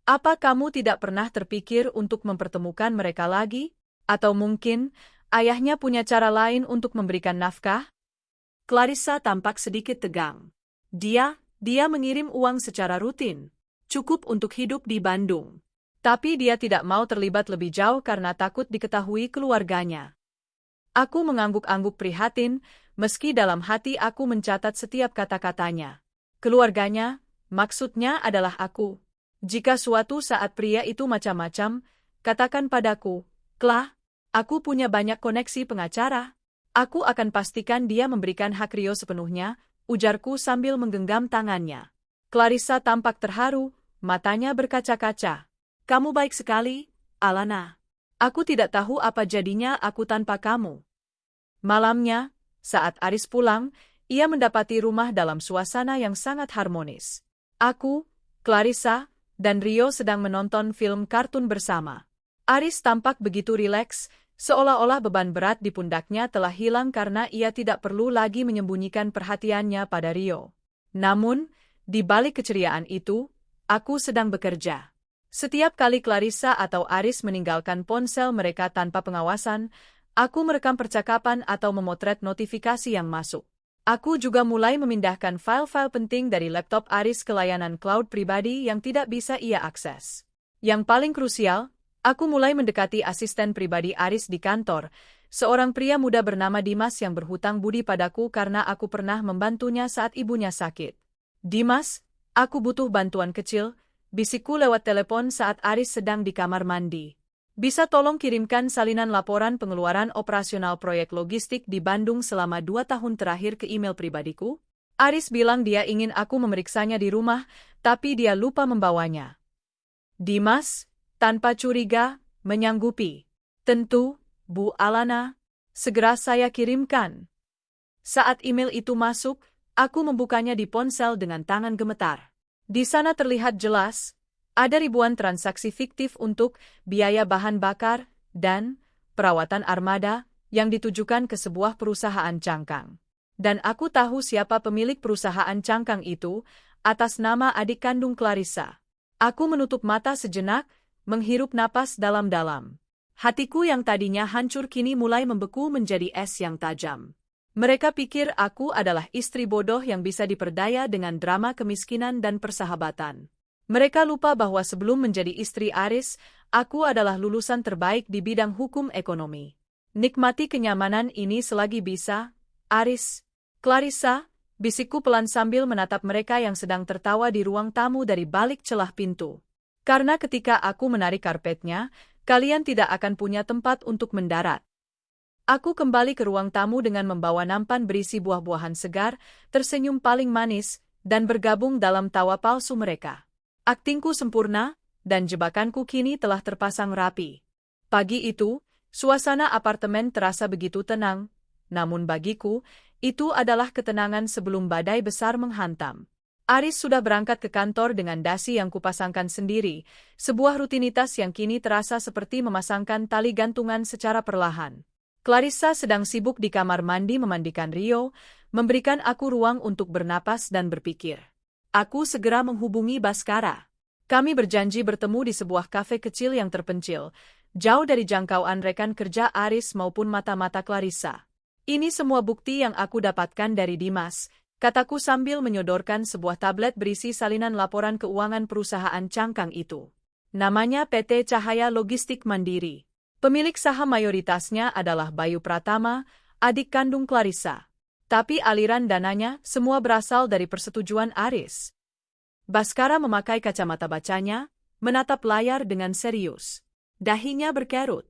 [SPEAKER 1] Apa kamu tidak pernah terpikir untuk mempertemukan mereka lagi? Atau mungkin, ayahnya punya cara lain untuk memberikan nafkah? Clarissa tampak sedikit tegang. Dia mengirim uang secara rutin. Cukup untuk hidup di Bandung. Tapi dia tidak mau terlibat lebih jauh karena takut diketahui keluarganya. Aku mengangguk-angguk prihatin, meski dalam hati aku mencatat setiap kata-katanya. Keluarganya, maksudnya adalah aku. Jika suatu saat pria itu macam-macam, katakan padaku, Kla, aku punya banyak koneksi pengacara. Aku akan pastikan dia memberikan hak Rio sepenuhnya, ujarku sambil menggenggam tangannya. Clarissa tampak terharu, matanya berkaca-kaca. Kamu baik sekali, Alana. Aku tidak tahu apa jadinya aku tanpa kamu. Malamnya, saat Aris pulang, ia mendapati rumah dalam suasana yang sangat harmonis. Aku, Clarissa, dan Rio sedang menonton film kartun bersama. Aris tampak begitu rileks, seolah-olah beban berat di pundaknya telah hilang karena ia tidak perlu lagi menyembunyikan perhatiannya pada Rio. Namun, di balik keceriaan itu, aku sedang bekerja. Setiap kali Clarissa atau Aris meninggalkan ponsel mereka tanpa pengawasan, aku merekam percakapan atau memotret notifikasi yang masuk. Aku juga mulai memindahkan file-file penting dari laptop Aris ke layanan cloud pribadi yang tidak bisa ia akses. Yang paling krusial, aku mulai mendekati asisten pribadi Aris di kantor, seorang pria muda bernama Dimas yang berhutang budi padaku karena aku pernah membantunya saat ibunya sakit. Dimas, aku butuh bantuan kecil, bisikku lewat telepon saat Aris sedang di kamar mandi. Bisa tolong kirimkan salinan laporan pengeluaran operasional proyek logistik di Bandung selama 2 tahun terakhir ke email pribadiku? Aris bilang dia ingin aku memeriksanya di rumah, tapi dia lupa membawanya. Dimas, tanpa curiga, menyanggupi. Tentu, Bu Alana, segera saya kirimkan. Saat email itu masuk, aku membukanya di ponsel dengan tangan gemetar. Di sana terlihat jelas, ada ribuan transaksi fiktif untuk biaya bahan bakar dan perawatan armada yang ditujukan ke sebuah perusahaan cangkang. Dan aku tahu siapa pemilik perusahaan cangkang itu, atas nama adik kandung Clarissa. Aku menutup mata sejenak, menghirup napas dalam-dalam. Hatiku yang tadinya hancur kini mulai membeku menjadi es yang tajam. Mereka pikir aku adalah istri bodoh yang bisa diperdaya dengan drama kemiskinan dan persahabatan. Mereka lupa bahwa sebelum menjadi istri Aris, aku adalah lulusan terbaik di bidang hukum ekonomi. Nikmati kenyamanan ini selagi bisa, Aris. Clarissa, bisikku pelan sambil menatap mereka yang sedang tertawa di ruang tamu dari balik celah pintu. Karena ketika aku menarik karpetnya, kalian tidak akan punya tempat untuk mendarat. Aku kembali ke ruang tamu dengan membawa nampan berisi buah-buahan segar, tersenyum paling manis, dan bergabung dalam tawa palsu mereka. Aktingku sempurna, dan jebakanku kini telah terpasang rapi. Pagi itu, suasana apartemen terasa begitu tenang, namun bagiku, itu adalah ketenangan sebelum badai besar menghantam. Aris sudah berangkat ke kantor dengan dasi yang kupasangkan sendiri, sebuah rutinitas yang kini terasa seperti memasangkan tali gantungan secara perlahan. Clarissa sedang sibuk di kamar mandi memandikan Rio, memberikan aku ruang untuk bernapas dan berpikir. Aku segera menghubungi Baskara. Kami berjanji bertemu di sebuah kafe kecil yang terpencil, jauh dari jangkauan rekan kerja Aris maupun mata-mata Clarissa. Ini semua bukti yang aku dapatkan dari Dimas, kataku sambil menyodorkan sebuah tablet berisi salinan laporan keuangan perusahaan cangkang itu. Namanya PT Cahaya Logistik Mandiri. Pemilik saham mayoritasnya adalah Bayu Pratama, adik kandung Clarissa. Tapi aliran dananya semua berasal dari persetujuan Aris. Baskara memakai kacamata bacanya, menatap layar dengan serius. Dahinya berkerut.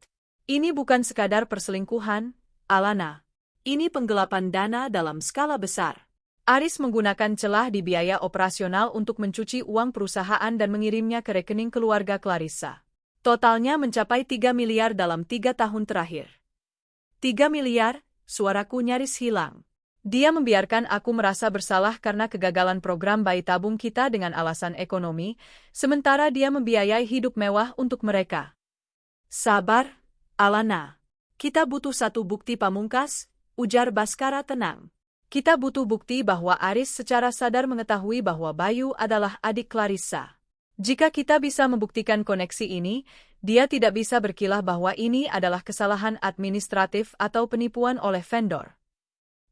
[SPEAKER 1] Ini bukan sekadar perselingkuhan, Alana. Ini penggelapan dana dalam skala besar. Aris menggunakan celah di biaya operasional untuk mencuci uang perusahaan dan mengirimnya ke rekening keluarga Clarissa. Totalnya mencapai 3 miliar dalam 3 tahun terakhir. 3 miliar, suaraku nyaris hilang. Dia membiarkan aku merasa bersalah karena kegagalan program bayi tabung kita dengan alasan ekonomi, sementara dia membiayai hidup mewah untuk mereka. Sabar, Alana. Kita butuh satu bukti pamungkas, ujar Baskara tenang. Kita butuh bukti bahwa Aris secara sadar mengetahui bahwa Bayu adalah adik Clarissa. Jika kita bisa membuktikan koneksi ini, dia tidak bisa berkilah bahwa ini adalah kesalahan administratif atau penipuan oleh vendor.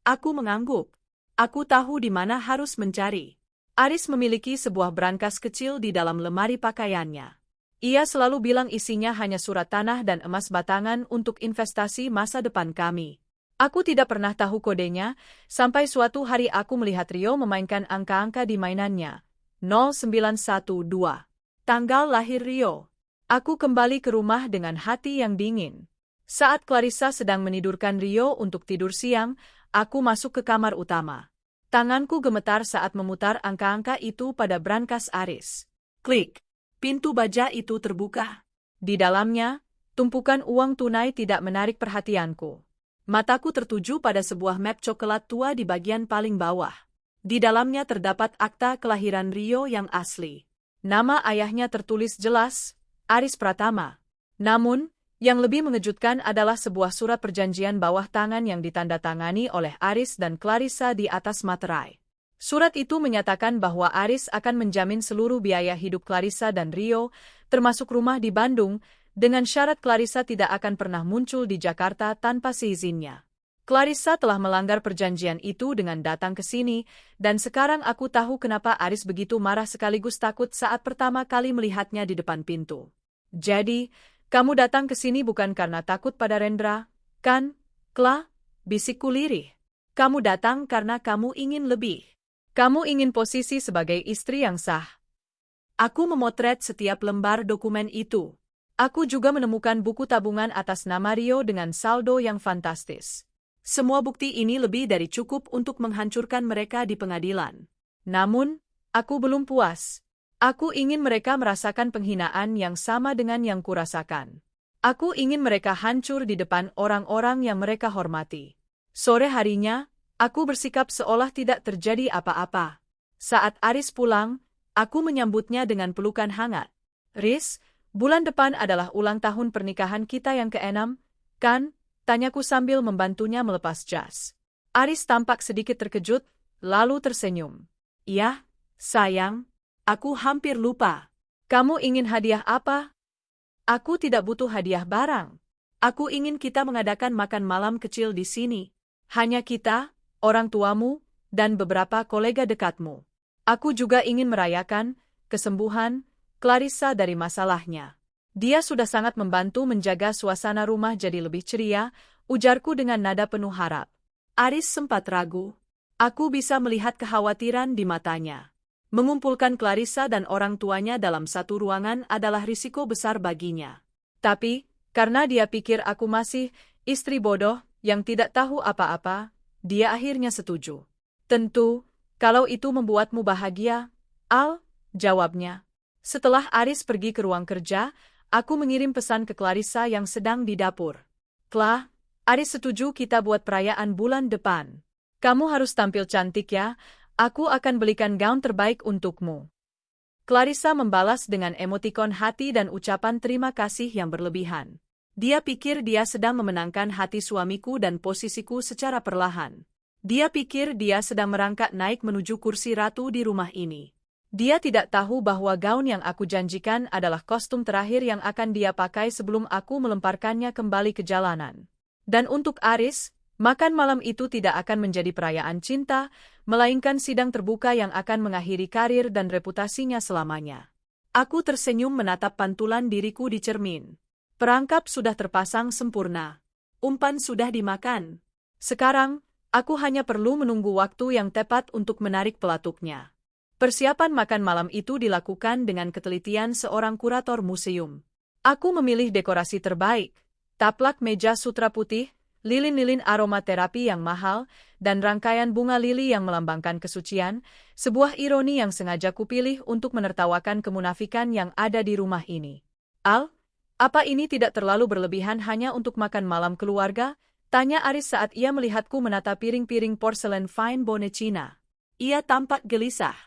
[SPEAKER 1] Aku mengangguk. Aku tahu di mana harus mencari. Aris memiliki sebuah brankas kecil di dalam lemari pakaiannya. Ia selalu bilang isinya hanya surat tanah dan emas batangan untuk investasi masa depan kami. Aku tidak pernah tahu kodenya, sampai suatu hari aku melihat Rio memainkan angka-angka di mainannya. 0912. Tanggal lahir Rio. Aku kembali ke rumah dengan hati yang dingin. Saat Clarissa sedang menidurkan Rio untuk tidur siang, aku masuk ke kamar utama. Tanganku gemetar saat memutar angka-angka itu pada brankas Aris. Klik. Pintu baja itu terbuka. Di dalamnya, tumpukan uang tunai tidak menarik perhatianku. Mataku tertuju pada sebuah map coklat tua di bagian paling bawah. Di dalamnya terdapat akta kelahiran Rio yang asli. Nama ayahnya tertulis jelas, Aris Pratama. Namun, yang lebih mengejutkan adalah sebuah surat perjanjian bawah tangan yang ditandatangani oleh Aris dan Clarissa di atas materai. Surat itu menyatakan bahwa Aris akan menjamin seluruh biaya hidup Clarissa dan Rio, termasuk rumah di Bandung, dengan syarat Clarissa tidak akan pernah muncul di Jakarta tanpa seizinnya. Clarissa telah melanggar perjanjian itu dengan datang ke sini, dan sekarang aku tahu kenapa Aris begitu marah sekaligus takut saat pertama kali melihatnya di depan pintu. Jadi, kamu datang ke sini bukan karena takut pada Rendra, kan, Kla? Bisikku lirih. Kamu datang karena kamu ingin lebih. Kamu ingin posisi sebagai istri yang sah. Aku memotret setiap lembar dokumen itu. Aku juga menemukan buku tabungan atas nama Rio dengan saldo yang fantastis. Semua bukti ini lebih dari cukup untuk menghancurkan mereka di pengadilan. Namun, aku belum puas. Aku ingin mereka merasakan penghinaan yang sama dengan yang kurasakan. Aku ingin mereka hancur di depan orang-orang yang mereka hormati. Sore harinya, aku bersikap seolah tidak terjadi apa-apa. Saat Aris pulang, aku menyambutnya dengan pelukan hangat. Riz, bulan depan adalah ulang tahun pernikahan kita yang ke-6, kan? Tanyaku sambil membantunya melepas jas. Aris tampak sedikit terkejut, lalu tersenyum. Iya, sayang, aku hampir lupa. Kamu ingin hadiah apa? Aku tidak butuh hadiah barang. Aku ingin kita mengadakan makan malam kecil di sini. Hanya kita, orang tuamu, dan beberapa kolega dekatmu. Aku juga ingin merayakan kesembuhan Clarissa dari masalahnya. Dia sudah sangat membantu menjaga suasana rumah jadi lebih ceria, ujarku dengan nada penuh harap. Aris sempat ragu. Aku bisa melihat kekhawatiran di matanya. Mengumpulkan Clarissa dan orang tuanya dalam satu ruangan adalah risiko besar baginya. Tapi, karena dia pikir aku masih istri bodoh yang tidak tahu apa-apa, dia akhirnya setuju. Tentu, kalau itu membuatmu bahagia, Al, jawabnya. Setelah Aris pergi ke ruang kerja, aku mengirim pesan ke Clarissa yang sedang di dapur. Kla, Aris setuju kita buat perayaan bulan depan. Kamu harus tampil cantik ya, aku akan belikan gaun terbaik untukmu. Clarissa membalas dengan emotikon hati dan ucapan terima kasih yang berlebihan. Dia pikir dia sedang memenangkan hati suamiku dan posisiku secara perlahan. Dia pikir dia sedang merangkak naik menuju kursi ratu di rumah ini. Dia tidak tahu bahwa gaun yang aku janjikan adalah kostum terakhir yang akan dia pakai sebelum aku melemparkannya kembali ke jalanan. Dan untuk Aris, makan malam itu tidak akan menjadi perayaan cinta, melainkan sidang terbuka yang akan mengakhiri karir dan reputasinya selamanya. Aku tersenyum menatap pantulan diriku di cermin. Perangkap sudah terpasang sempurna. Umpan sudah dimakan. Sekarang, aku hanya perlu menunggu waktu yang tepat untuk menarik pelatuknya. Persiapan makan malam itu dilakukan dengan ketelitian seorang kurator museum. Aku memilih dekorasi terbaik, taplak meja sutra putih, lilin-lilin aromaterapi yang mahal, dan rangkaian bunga lili yang melambangkan kesucian, sebuah ironi yang sengaja kupilih untuk menertawakan kemunafikan yang ada di rumah ini. Al, apa ini tidak terlalu berlebihan hanya untuk makan malam keluarga? Tanya Aris saat ia melihatku menata piring-piring porselen fine bone Cina. Ia tampak gelisah.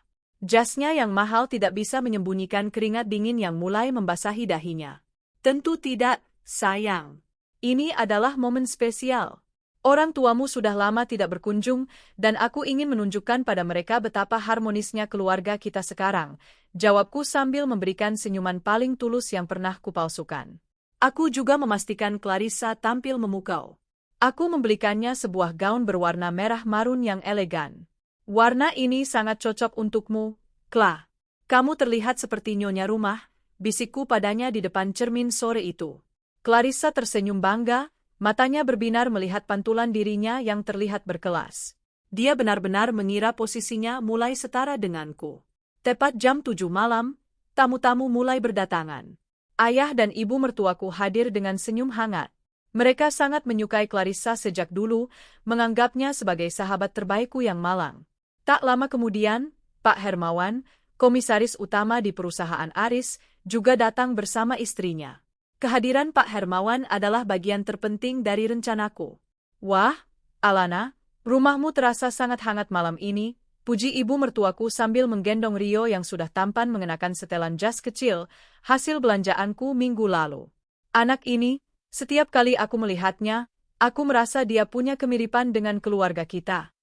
[SPEAKER 1] Jasnya yang mahal tidak bisa menyembunyikan keringat dingin yang mulai membasahi dahinya. Tentu tidak, sayang. Ini adalah momen spesial. Orang tuamu sudah lama tidak berkunjung, dan aku ingin menunjukkan pada mereka betapa harmonisnya keluarga kita sekarang, jawabku sambil memberikan senyuman paling tulus yang pernah kupalsukan. Aku juga memastikan Clarissa tampil memukau. Aku membelikannya sebuah gaun berwarna merah marun yang elegan. Warna ini sangat cocok untukmu, Kla. Kamu terlihat seperti nyonya rumah, bisikku padanya di depan cermin sore itu. Clarissa tersenyum bangga, matanya berbinar melihat pantulan dirinya yang terlihat berkelas. Dia benar-benar mengira posisinya mulai setara denganku. Tepat jam 7 malam, tamu-tamu mulai berdatangan. Ayah dan ibu mertuaku hadir dengan senyum hangat. Mereka sangat menyukai Clarissa sejak dulu, menganggapnya sebagai sahabat terbaikku yang malang. Tak lama kemudian, Pak Hermawan, komisaris utama di perusahaan Aris, juga datang bersama istrinya. Kehadiran Pak Hermawan adalah bagian terpenting dari rencanaku. Wah, Alana, rumahmu terasa sangat hangat malam ini, puji ibu mertuaku sambil menggendong Rio yang sudah tampan mengenakan setelan jas kecil, hasil belanjaanku minggu lalu. Anak ini, setiap kali aku melihatnya, aku merasa dia punya kemiripan dengan keluarga kita.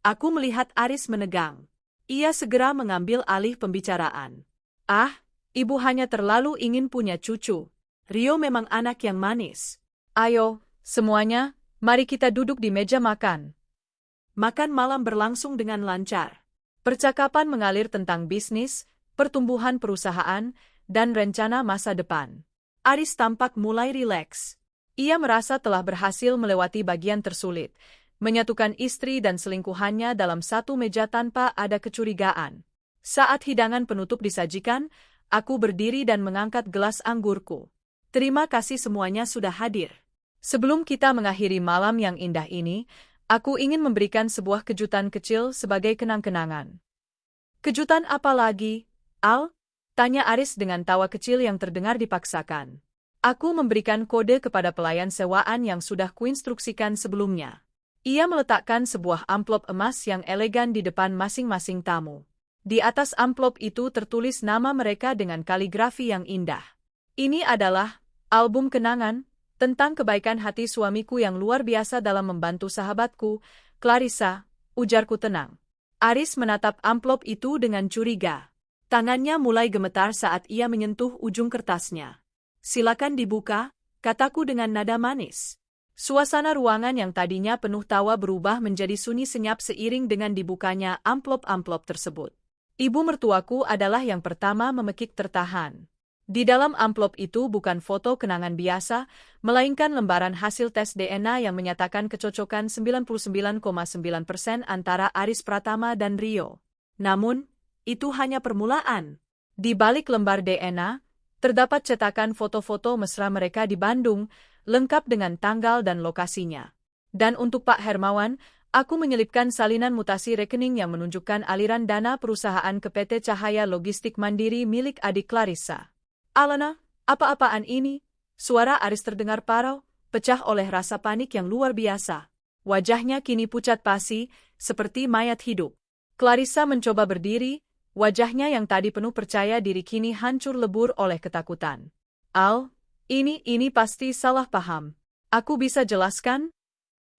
[SPEAKER 1] Aku melihat Aris menegang. Ia segera mengambil alih pembicaraan. Ah, ibu hanya terlalu ingin punya cucu. Rio memang anak yang manis. Ayo, semuanya, mari kita duduk di meja makan. Makan malam berlangsung dengan lancar. Percakapan mengalir tentang bisnis, pertumbuhan perusahaan, dan rencana masa depan. Aris tampak mulai rileks. Ia merasa telah berhasil melewati bagian tersulit, menyatukan istri dan selingkuhannya dalam satu meja tanpa ada kecurigaan. Saat hidangan penutup disajikan, aku berdiri dan mengangkat gelas anggurku. Terima kasih semuanya sudah hadir. Sebelum kita mengakhiri malam yang indah ini, aku ingin memberikan sebuah kejutan kecil sebagai kenang-kenangan. Kejutan apa lagi, Al? Tanya Aris dengan tawa kecil yang terdengar dipaksakan. Aku memberikan kode kepada pelayan sewaan yang sudah kuinstruksikan sebelumnya. Ia meletakkan sebuah amplop emas yang elegan di depan masing-masing tamu. Di atas amplop itu tertulis nama mereka dengan kaligrafi yang indah. Ini adalah album kenangan tentang kebaikan hati suamiku yang luar biasa dalam membantu sahabatku, Clarissa, ujarku tenang. Aris menatap amplop itu dengan curiga. Tangannya mulai gemetar saat ia menyentuh ujung kertasnya. Silakan dibuka, kataku dengan nada manis. Suasana ruangan yang tadinya penuh tawa berubah menjadi sunyi senyap seiring dengan dibukanya amplop-amplop tersebut. Ibu mertuaku adalah yang pertama memekik tertahan. Di dalam amplop itu bukan foto kenangan biasa, melainkan lembaran hasil tes DNA yang menyatakan kecocokan 99,9% antara Aris Pratama dan Rio. Namun, itu hanya permulaan. Di balik lembar DNA, terdapat cetakan foto-foto mesra mereka di Bandung, lengkap dengan tanggal dan lokasinya. Dan untuk Pak Hermawan, aku menyelipkan salinan mutasi rekening yang menunjukkan aliran dana perusahaan ke PT Cahaya Logistik Mandiri milik adik Clarissa. Alana, apa-apaan ini? Suara Aris terdengar parau, pecah oleh rasa panik yang luar biasa. Wajahnya kini pucat pasi, seperti mayat hidup. Clarissa mencoba berdiri, wajahnya yang tadi penuh percaya diri kini hancur lebur oleh ketakutan. Al, ini pasti salah paham. Aku bisa jelaskan?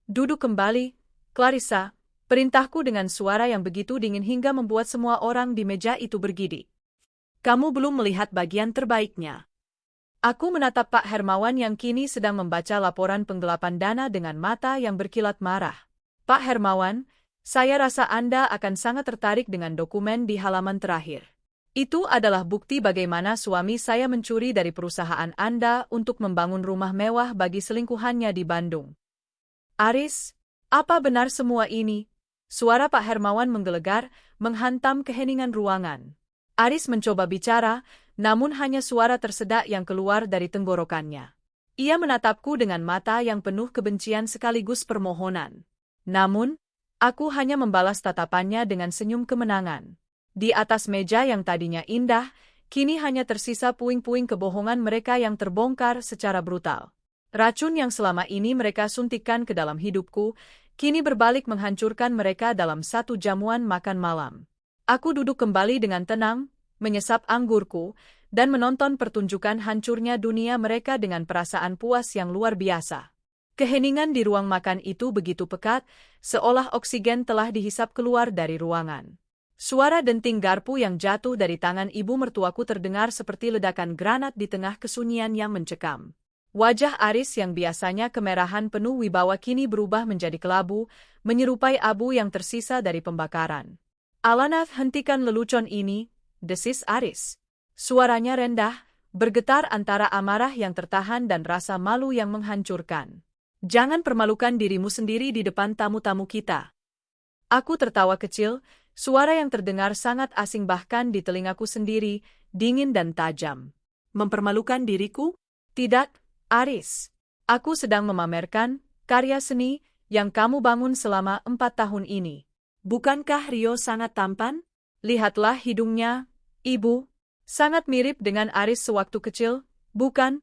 [SPEAKER 1] Duduk kembali, Clarissa, perintahku dengan suara yang begitu dingin hingga membuat semua orang di meja itu bergidik. Kamu belum melihat bagian terbaiknya. Aku menatap Pak Hermawan yang kini sedang membaca laporan penggelapan dana dengan mata yang berkilat marah. Pak Hermawan, saya rasa Anda akan sangat tertarik dengan dokumen di halaman terakhir. Itu adalah bukti bagaimana suami saya mencuri dari perusahaan Anda untuk membangun rumah mewah bagi selingkuhannya di Bandung. Aris, apa benar semua ini? Suara Pak Hermawan menggelegar, menghantam keheningan ruangan. Aris mencoba bicara, namun hanya suara tersedak yang keluar dari tenggorokannya. Ia menatapku dengan mata yang penuh kebencian sekaligus permohonan. Namun, aku hanya membalas tatapannya dengan senyum kemenangan. Di atas meja yang tadinya indah, kini hanya tersisa puing-puing kebohongan mereka yang terbongkar secara brutal. Racun yang selama ini mereka suntikkan ke dalam hidupku, kini berbalik menghancurkan mereka dalam satu jamuan makan malam. Aku duduk kembali dengan tenang, menyesap anggurku, dan menonton pertunjukan hancurnya dunia mereka dengan perasaan puas yang luar biasa. Keheningan di ruang makan itu begitu pekat, seolah oksigen telah dihisap keluar dari ruangan. Suara denting garpu yang jatuh dari tangan ibu mertuaku terdengar seperti ledakan granat di tengah kesunyian yang mencekam. Wajah Aris yang biasanya kemerahan penuh wibawa kini berubah menjadi kelabu, menyerupai abu yang tersisa dari pembakaran. Alana, hentikan lelucon ini, desis Aris. Suaranya rendah, bergetar antara amarah yang tertahan dan rasa malu yang menghancurkan. Jangan permalukan dirimu sendiri di depan tamu-tamu kita. Aku tertawa kecil, suara yang terdengar sangat asing bahkan di telingaku sendiri, dingin dan tajam. Mempermalukan diriku? Tidak, Aris. Aku sedang memamerkan karya seni yang kamu bangun selama 4 tahun ini. Bukankah Rio sangat tampan? Lihatlah hidungnya, Ibu. Sangat mirip dengan Aris sewaktu kecil, bukan?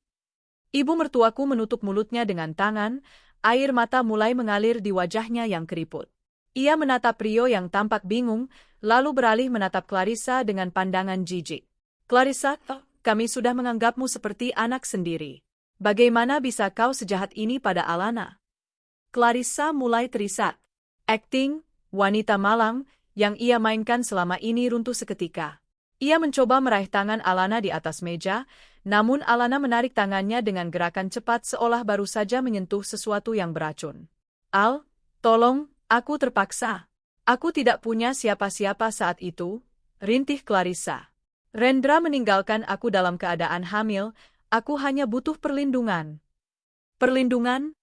[SPEAKER 1] Ibu mertuaku menutup mulutnya dengan tangan, air mata mulai mengalir di wajahnya yang keriput. Ia menatap Rio yang tampak bingung, lalu beralih menatap Clarissa dengan pandangan jijik. Clarissa, kami sudah menganggapmu seperti anak sendiri. Bagaimana bisa kau sejahat ini pada Alana? Clarissa mulai terisak. Akting wanita malang yang ia mainkan selama ini runtuh seketika. Ia mencoba meraih tangan Alana di atas meja, namun Alana menarik tangannya dengan gerakan cepat seolah baru saja menyentuh sesuatu yang beracun. Al, tolong, aku terpaksa. Aku tidak punya siapa-siapa saat itu, rintih Clarissa. Rendra meninggalkan aku dalam keadaan hamil, aku hanya butuh perlindungan. Perlindungan?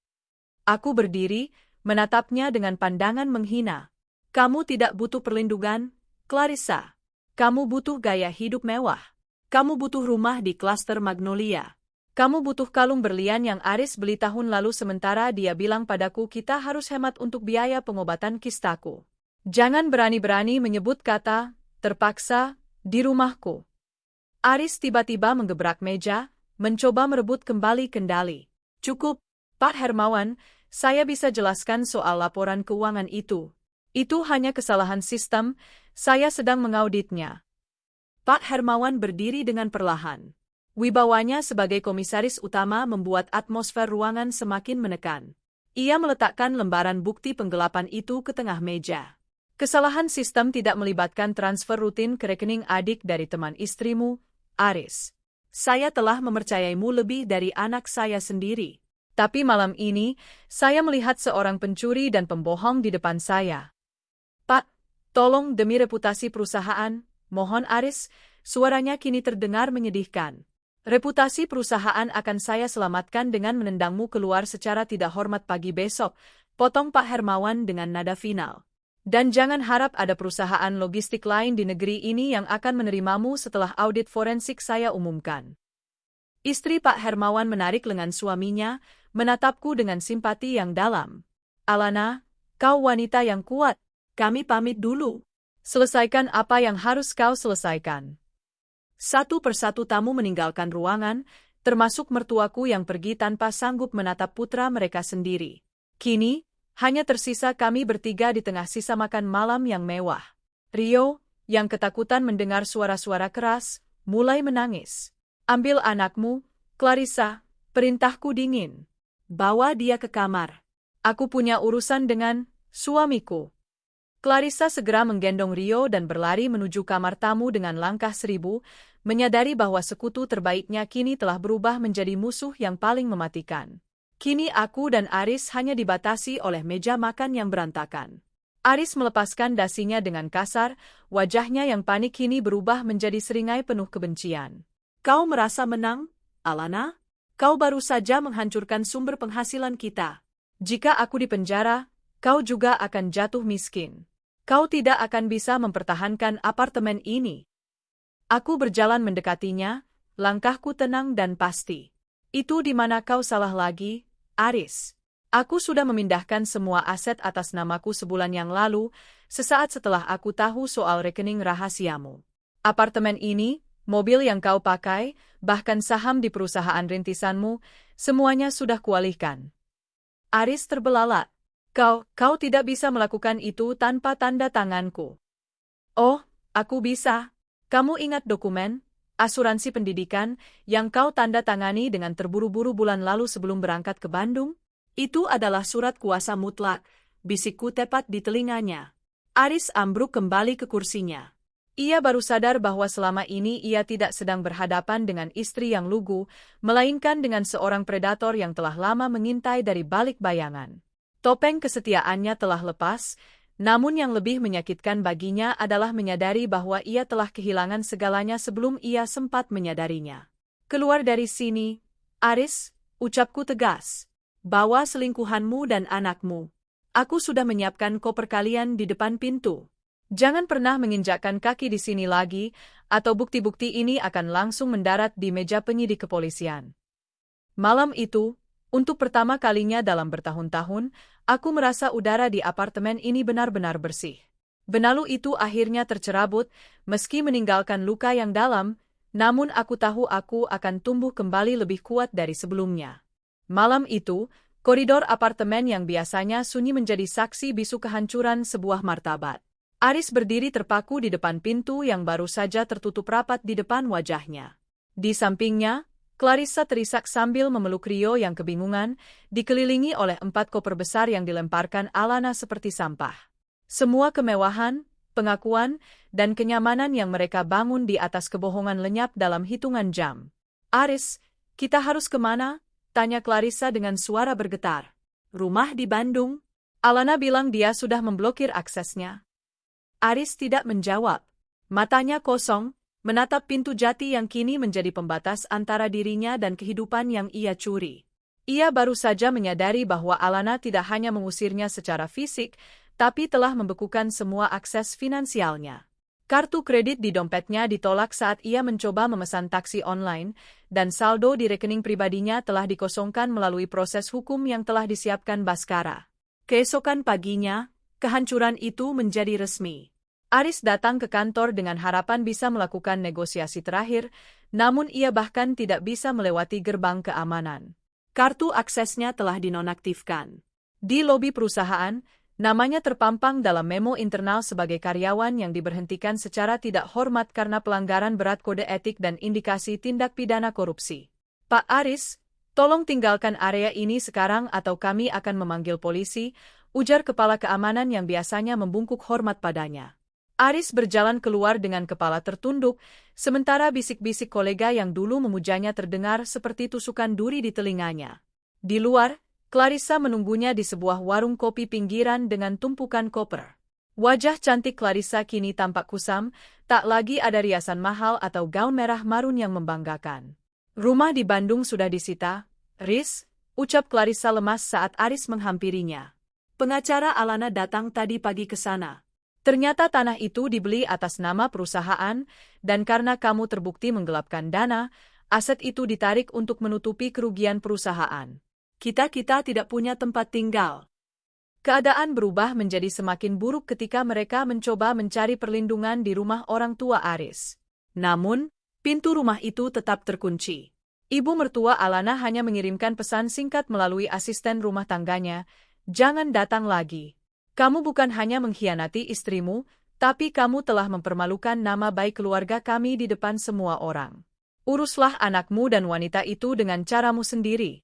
[SPEAKER 1] Aku berdiri, menatapnya dengan pandangan menghina. Kamu tidak butuh perlindungan, Clarissa. Kamu butuh gaya hidup mewah. Kamu butuh rumah di klaster Magnolia. Kamu butuh kalung berlian yang Aris beli tahun lalu sementara dia bilang padaku kita harus hemat untuk biaya pengobatan kistaku. Jangan berani-berani menyebut kata terpaksa di rumahku. Aris tiba-tiba menggebrak meja, mencoba merebut kembali kendali. Cukup, Pak Hermawan, saya bisa jelaskan soal laporan keuangan itu. Itu hanya kesalahan sistem, saya sedang mengauditnya. Pak Hermawan berdiri dengan perlahan. Wibawanya sebagai komisaris utama membuat atmosfer ruangan semakin menekan. Ia meletakkan lembaran bukti penggelapan itu ke tengah meja. Kesalahan sistem tidak melibatkan transfer rutin ke rekening adik dari teman istrimu, Aris. Saya telah mempercayaimu lebih dari anak saya sendiri. Tapi malam ini, saya melihat seorang pencuri dan pembohong di depan saya. Pak, tolong demi reputasi perusahaan, mohon Aris, suaranya kini terdengar menyedihkan. Reputasi perusahaan akan saya selamatkan dengan menendangmu keluar secara tidak hormat pagi besok, potong Pak Hermawan dengan nada final. Dan jangan harap ada perusahaan logistik lain di negeri ini yang akan menerimamu setelah audit forensik saya umumkan. Istri Pak Hermawan menarik lengan suaminya, menatapku dengan simpati yang dalam. Alana, kau wanita yang kuat. Kami pamit dulu. Selesaikan apa yang harus kau selesaikan. Satu persatu tamu meninggalkan ruangan, termasuk mertuaku yang pergi tanpa sanggup menatap putra mereka sendiri. Kini, hanya tersisa kami bertiga di tengah sisa makan malam yang mewah. Rio, yang ketakutan mendengar suara-suara keras, mulai menangis. Ambil anakmu, Clarissa, perintahku dingin. Bawa dia ke kamar. Aku punya urusan dengan suamiku. Clarissa segera menggendong Rio dan berlari menuju kamar tamu dengan langkah 1000, menyadari bahwa sekutu terbaiknya kini telah berubah menjadi musuh yang paling mematikan. Kini aku dan Aris hanya dibatasi oleh meja makan yang berantakan. Aris melepaskan dasinya dengan kasar, wajahnya yang panik kini berubah menjadi seringai penuh kebencian. Kau merasa menang, Alana? Kau baru saja menghancurkan sumber penghasilan kita. Jika aku dipenjara, kau juga akan jatuh miskin. Kau tidak akan bisa mempertahankan apartemen ini. Aku berjalan mendekatinya, langkahku tenang dan pasti. Itu di mana kau salah lagi, Aris. Aku sudah memindahkan semua aset atas namaku sebulan yang lalu, sesaat setelah aku tahu soal rekening rahasiamu. Apartemen ini, mobil yang kau pakai, bahkan saham di perusahaan rintisanmu, semuanya sudah kualihkan. Aris terbelalak. Kau tidak bisa melakukan itu tanpa tanda tanganku. Oh, aku bisa. Kamu ingat dokumen, asuransi pendidikan, yang kau tanda tangani dengan terburu-buru bulan lalu sebelum berangkat ke Bandung? Itu adalah surat kuasa mutlak, bisikku tepat di telinganya. Aris ambruk kembali ke kursinya. Ia baru sadar bahwa selama ini ia tidak sedang berhadapan dengan istri yang lugu, melainkan dengan seorang predator yang telah lama mengintai dari balik bayangan. Topeng kesetiaannya telah lepas, namun yang lebih menyakitkan baginya adalah menyadari bahwa ia telah kehilangan segalanya sebelum ia sempat menyadarinya. Keluar dari sini, Aris, ucapku tegas. Bawa selingkuhanmu dan anakmu. Aku sudah menyiapkan koper kalian di depan pintu. Jangan pernah menginjakkan kaki di sini lagi, atau bukti-bukti ini akan langsung mendarat di meja penyidik kepolisian. Malam itu, untuk pertama kalinya dalam bertahun-tahun, aku merasa udara di apartemen ini benar-benar bersih. Benalu itu akhirnya tercerabut, meski meninggalkan luka yang dalam, namun aku tahu aku akan tumbuh kembali lebih kuat dari sebelumnya. Malam itu, koridor apartemen yang biasanya sunyi menjadi saksi bisu kehancuran sebuah martabat. Aris berdiri terpaku di depan pintu yang baru saja tertutup rapat di depan wajahnya. Di sampingnya, Clarissa terisak sambil memeluk Rio yang kebingungan, dikelilingi oleh 4 koper besar yang dilemparkan Alana seperti sampah. Semua kemewahan, pengakuan, dan kenyamanan yang mereka bangun di atas kebohongan lenyap dalam hitungan jam. Aris, kita harus kemana? Tanya Clarissa dengan suara bergetar. Rumah di Bandung. Alana bilang dia sudah memblokir aksesnya. Aris tidak menjawab. Matanya kosong, menatap pintu jati yang kini menjadi pembatas antara dirinya dan kehidupan yang ia curi. Ia baru saja menyadari bahwa Alana tidak hanya mengusirnya secara fisik, tapi telah membekukan semua akses finansialnya. Kartu kredit di dompetnya ditolak saat ia mencoba memesan taksi online, dan saldo di rekening pribadinya telah dikosongkan melalui proses hukum yang telah disiapkan Baskara. Keesokan paginya, kehancuran itu menjadi resmi. Aris datang ke kantor dengan harapan bisa melakukan negosiasi terakhir, namun ia bahkan tidak bisa melewati gerbang keamanan. Kartu aksesnya telah dinonaktifkan. Di lobi perusahaan, namanya terpampang dalam memo internal sebagai karyawan yang diberhentikan secara tidak hormat karena pelanggaran berat kode etik dan indikasi tindak pidana korupsi. Pak Aris, tolong tinggalkan area ini sekarang atau kami akan memanggil polisi, ujar kepala keamanan yang biasanya membungkuk hormat padanya. Aris berjalan keluar dengan kepala tertunduk, sementara bisik-bisik kolega yang dulu memujanya terdengar seperti tusukan duri di telinganya. Di luar, Clarissa menunggunya di sebuah warung kopi pinggiran dengan tumpukan koper. Wajah cantik Clarissa kini tampak kusam, tak lagi ada riasan mahal atau gaun merah marun yang membanggakan. Rumah di Bandung sudah disita, Riz, ucap Clarissa lemas saat Aris menghampirinya. Pengacara Alana datang tadi pagi ke sana. Ternyata tanah itu dibeli atas nama perusahaan, dan karena kamu terbukti menggelapkan dana, aset itu ditarik untuk menutupi kerugian perusahaan. Kita tidak punya tempat tinggal. Keadaan berubah menjadi semakin buruk ketika mereka mencoba mencari perlindungan di rumah orang tua Aris. Namun, pintu rumah itu tetap terkunci. Ibu mertua Alana hanya mengirimkan pesan singkat melalui asisten rumah tangganya, "Jangan datang lagi. Kamu bukan hanya mengkhianati istrimu, tapi kamu telah mempermalukan nama baik keluarga kami di depan semua orang. Uruslah anakmu dan wanita itu dengan caramu sendiri."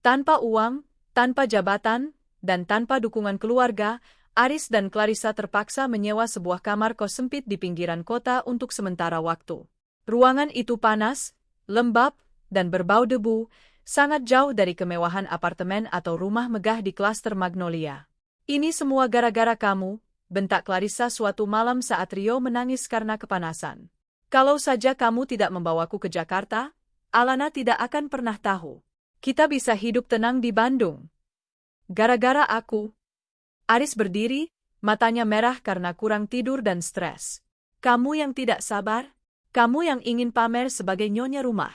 [SPEAKER 1] Tanpa uang, tanpa jabatan, dan tanpa dukungan keluarga, Aris dan Clarissa terpaksa menyewa sebuah kamar kos sempit di pinggiran kota untuk sementara waktu. Ruangan itu panas, lembab, dan berbau debu, sangat jauh dari kemewahan apartemen atau rumah megah di klaster Magnolia. "Ini semua gara-gara kamu," bentak Clarissa suatu malam saat Rio menangis karena kepanasan. "Kalau saja kamu tidak membawaku ke Jakarta, Alana tidak akan pernah tahu. Kita bisa hidup tenang di Bandung. Gara-gara aku." Aris berdiri, matanya merah karena kurang tidur dan stres. "Kamu yang tidak sabar? Kamu yang ingin pamer sebagai nyonya rumah?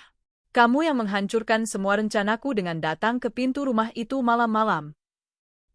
[SPEAKER 1] Kamu yang menghancurkan semua rencanaku dengan datang ke pintu rumah itu malam-malam."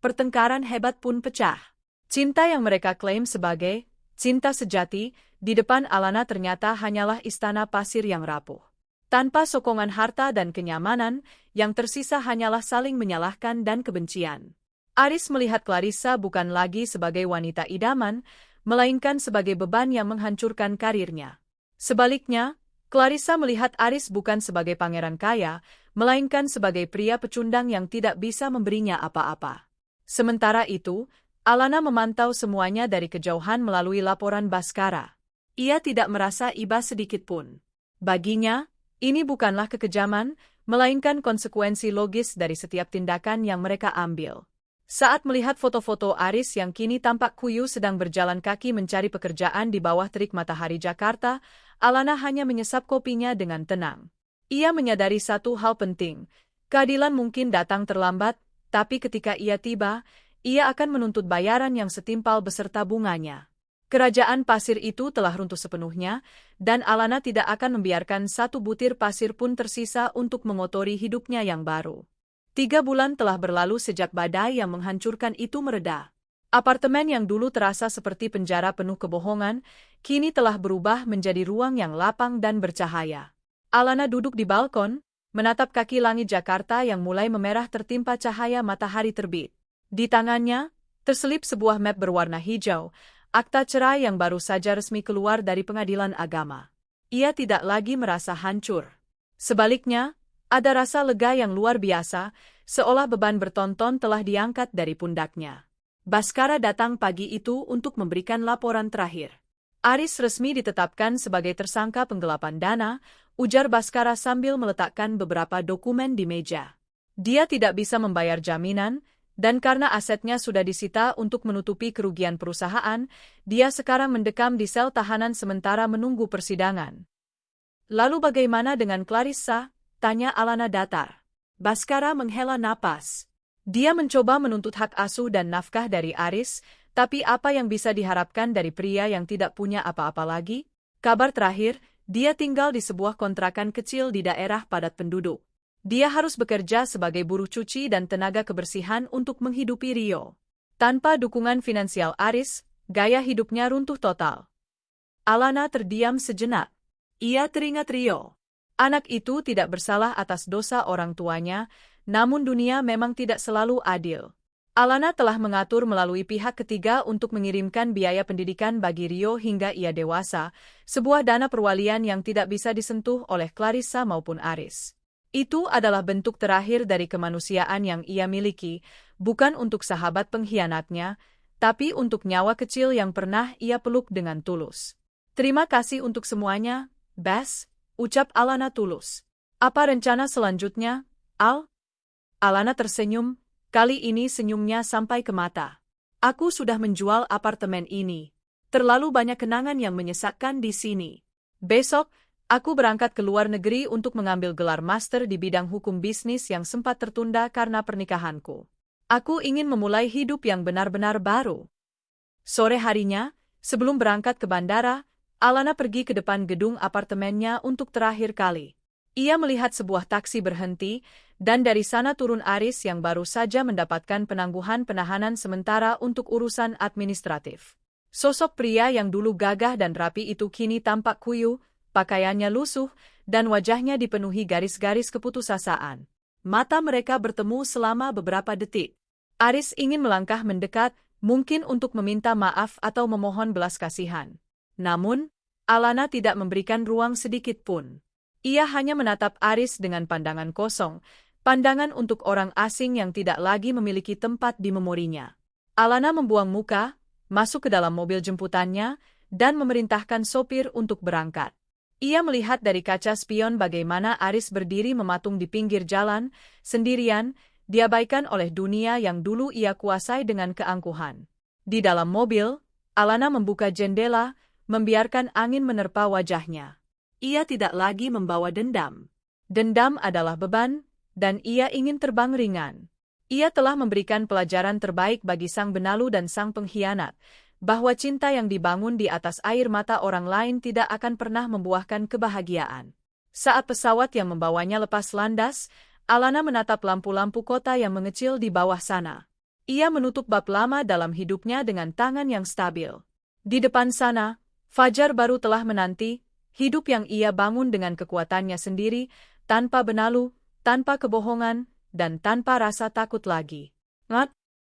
[SPEAKER 1] Pertengkaran hebat pun pecah. Cinta yang mereka klaim sebagai cinta sejati, di depan Alana ternyata hanyalah istana pasir yang rapuh. Tanpa sokongan harta dan kenyamanan, yang tersisa hanyalah saling menyalahkan dan kebencian. Aris melihat Clarissa bukan lagi sebagai wanita idaman, melainkan sebagai beban yang menghancurkan karirnya. Sebaliknya, Clarissa melihat Aris bukan sebagai pangeran kaya, melainkan sebagai pria pecundang yang tidak bisa memberinya apa-apa. Sementara itu, Alana memantau semuanya dari kejauhan melalui laporan Baskara. Ia tidak merasa iba sedikit pun. Baginya, ini bukanlah kekejaman, melainkan konsekuensi logis dari setiap tindakan yang mereka ambil. Saat melihat foto-foto Aris yang kini tampak kuyu sedang berjalan kaki mencari pekerjaan di bawah terik matahari Jakarta, Alana hanya menyesap kopinya dengan tenang. Ia menyadari satu hal penting, keadilan mungkin datang terlambat, tapi ketika ia tiba, ia akan menuntut bayaran yang setimpal beserta bunganya. Kerajaan pasir itu telah runtuh sepenuhnya, dan Alana tidak akan membiarkan satu butir pasir pun tersisa untuk mengotori hidupnya yang baru. 3 bulan telah berlalu sejak badai yang menghancurkan itu mereda. Apartemen yang dulu terasa seperti penjara penuh kebohongan, kini telah berubah menjadi ruang yang lapang dan bercahaya. Alana duduk di balkon, menatap kaki langit Jakarta yang mulai memerah tertimpa cahaya matahari terbit. Di tangannya, terselip sebuah map berwarna hijau, akta cerai yang baru saja resmi keluar dari pengadilan agama. Ia tidak lagi merasa hancur. Sebaliknya, ada rasa lega yang luar biasa, seolah beban bertonton telah diangkat dari pundaknya. Baskara datang pagi itu untuk memberikan laporan terakhir. Aris resmi ditetapkan sebagai tersangka penggelapan dana, ujar Baskara sambil meletakkan beberapa dokumen di meja. Dia tidak bisa membayar jaminan, dan karena asetnya sudah disita untuk menutupi kerugian perusahaan, dia sekarang mendekam di sel tahanan sementara menunggu persidangan. "Lalu bagaimana dengan Clarissa?" tanya Alana datar. Baskara menghela napas. Dia mencoba menuntut hak asuh dan nafkah dari Aris, tapi apa yang bisa diharapkan dari pria yang tidak punya apa-apa lagi? Kabar terakhir, dia tinggal di sebuah kontrakan kecil di daerah padat penduduk. Dia harus bekerja sebagai buruh cuci dan tenaga kebersihan untuk menghidupi Rio. Tanpa dukungan finansial Aris, gaya hidupnya runtuh total. Alana terdiam sejenak. Ia teringat Rio. Anak itu tidak bersalah atas dosa orang tuanya, namun dunia memang tidak selalu adil. Alana telah mengatur melalui pihak ketiga untuk mengirimkan biaya pendidikan bagi Rio hingga ia dewasa, sebuah dana perwalian yang tidak bisa disentuh oleh Clarissa maupun Aris. Itu adalah bentuk terakhir dari kemanusiaan yang ia miliki, bukan untuk sahabat pengkhianatnya, tapi untuk nyawa kecil yang pernah ia peluk dengan tulus. Terima kasih untuk semuanya, Bess, ucap Alana tulus. Apa rencana selanjutnya, Al? Alana tersenyum, kali ini senyumnya sampai ke mata. Aku sudah menjual apartemen ini. Terlalu banyak kenangan yang menyesakkan di sini. Besok, aku berangkat ke luar negeri untuk mengambil gelar master di bidang hukum bisnis yang sempat tertunda karena pernikahanku. Aku ingin memulai hidup yang benar-benar baru. Sore harinya, sebelum berangkat ke bandara, Alana pergi ke depan gedung apartemennya untuk terakhir kali. Ia melihat sebuah taksi berhenti, dan dari sana turun Aris yang baru saja mendapatkan penangguhan penahanan sementara untuk urusan administratif. Sosok pria yang dulu gagah dan rapi itu kini tampak kuyuh, pakaiannya lusuh, dan wajahnya dipenuhi garis-garis keputusasaan. Mata mereka bertemu selama beberapa detik. Aris ingin melangkah mendekat, mungkin untuk meminta maaf atau memohon belas kasihan. Namun, Alana tidak memberikan ruang sedikit pun. Ia hanya menatap Aris dengan pandangan kosong, pandangan untuk orang asing yang tidak lagi memiliki tempat di memorinya. Alana membuang muka, masuk ke dalam mobil jemputannya, dan memerintahkan sopir untuk berangkat. Ia melihat dari kaca spion bagaimana Aris berdiri mematung di pinggir jalan, sendirian, diabaikan oleh dunia yang dulu ia kuasai dengan keangkuhan. Di dalam mobil, Alana membuka jendela, membiarkan angin menerpa wajahnya. Ia tidak lagi membawa dendam. Dendam adalah beban, dan ia ingin terbang ringan. Ia telah memberikan pelajaran terbaik bagi sang benalu dan sang pengkhianat, bahwa cinta yang dibangun di atas air mata orang lain tidak akan pernah membuahkan kebahagiaan. Saat pesawat yang membawanya lepas landas, Alana menatap lampu-lampu kota yang mengecil di bawah sana. Ia menutup bab lama dalam hidupnya dengan tangan yang stabil. Di depan sana, fajar baru telah menanti, hidup yang ia bangun dengan kekuatannya sendiri, tanpa benalu, tanpa kebohongan, dan tanpa rasa takut lagi. Ngat,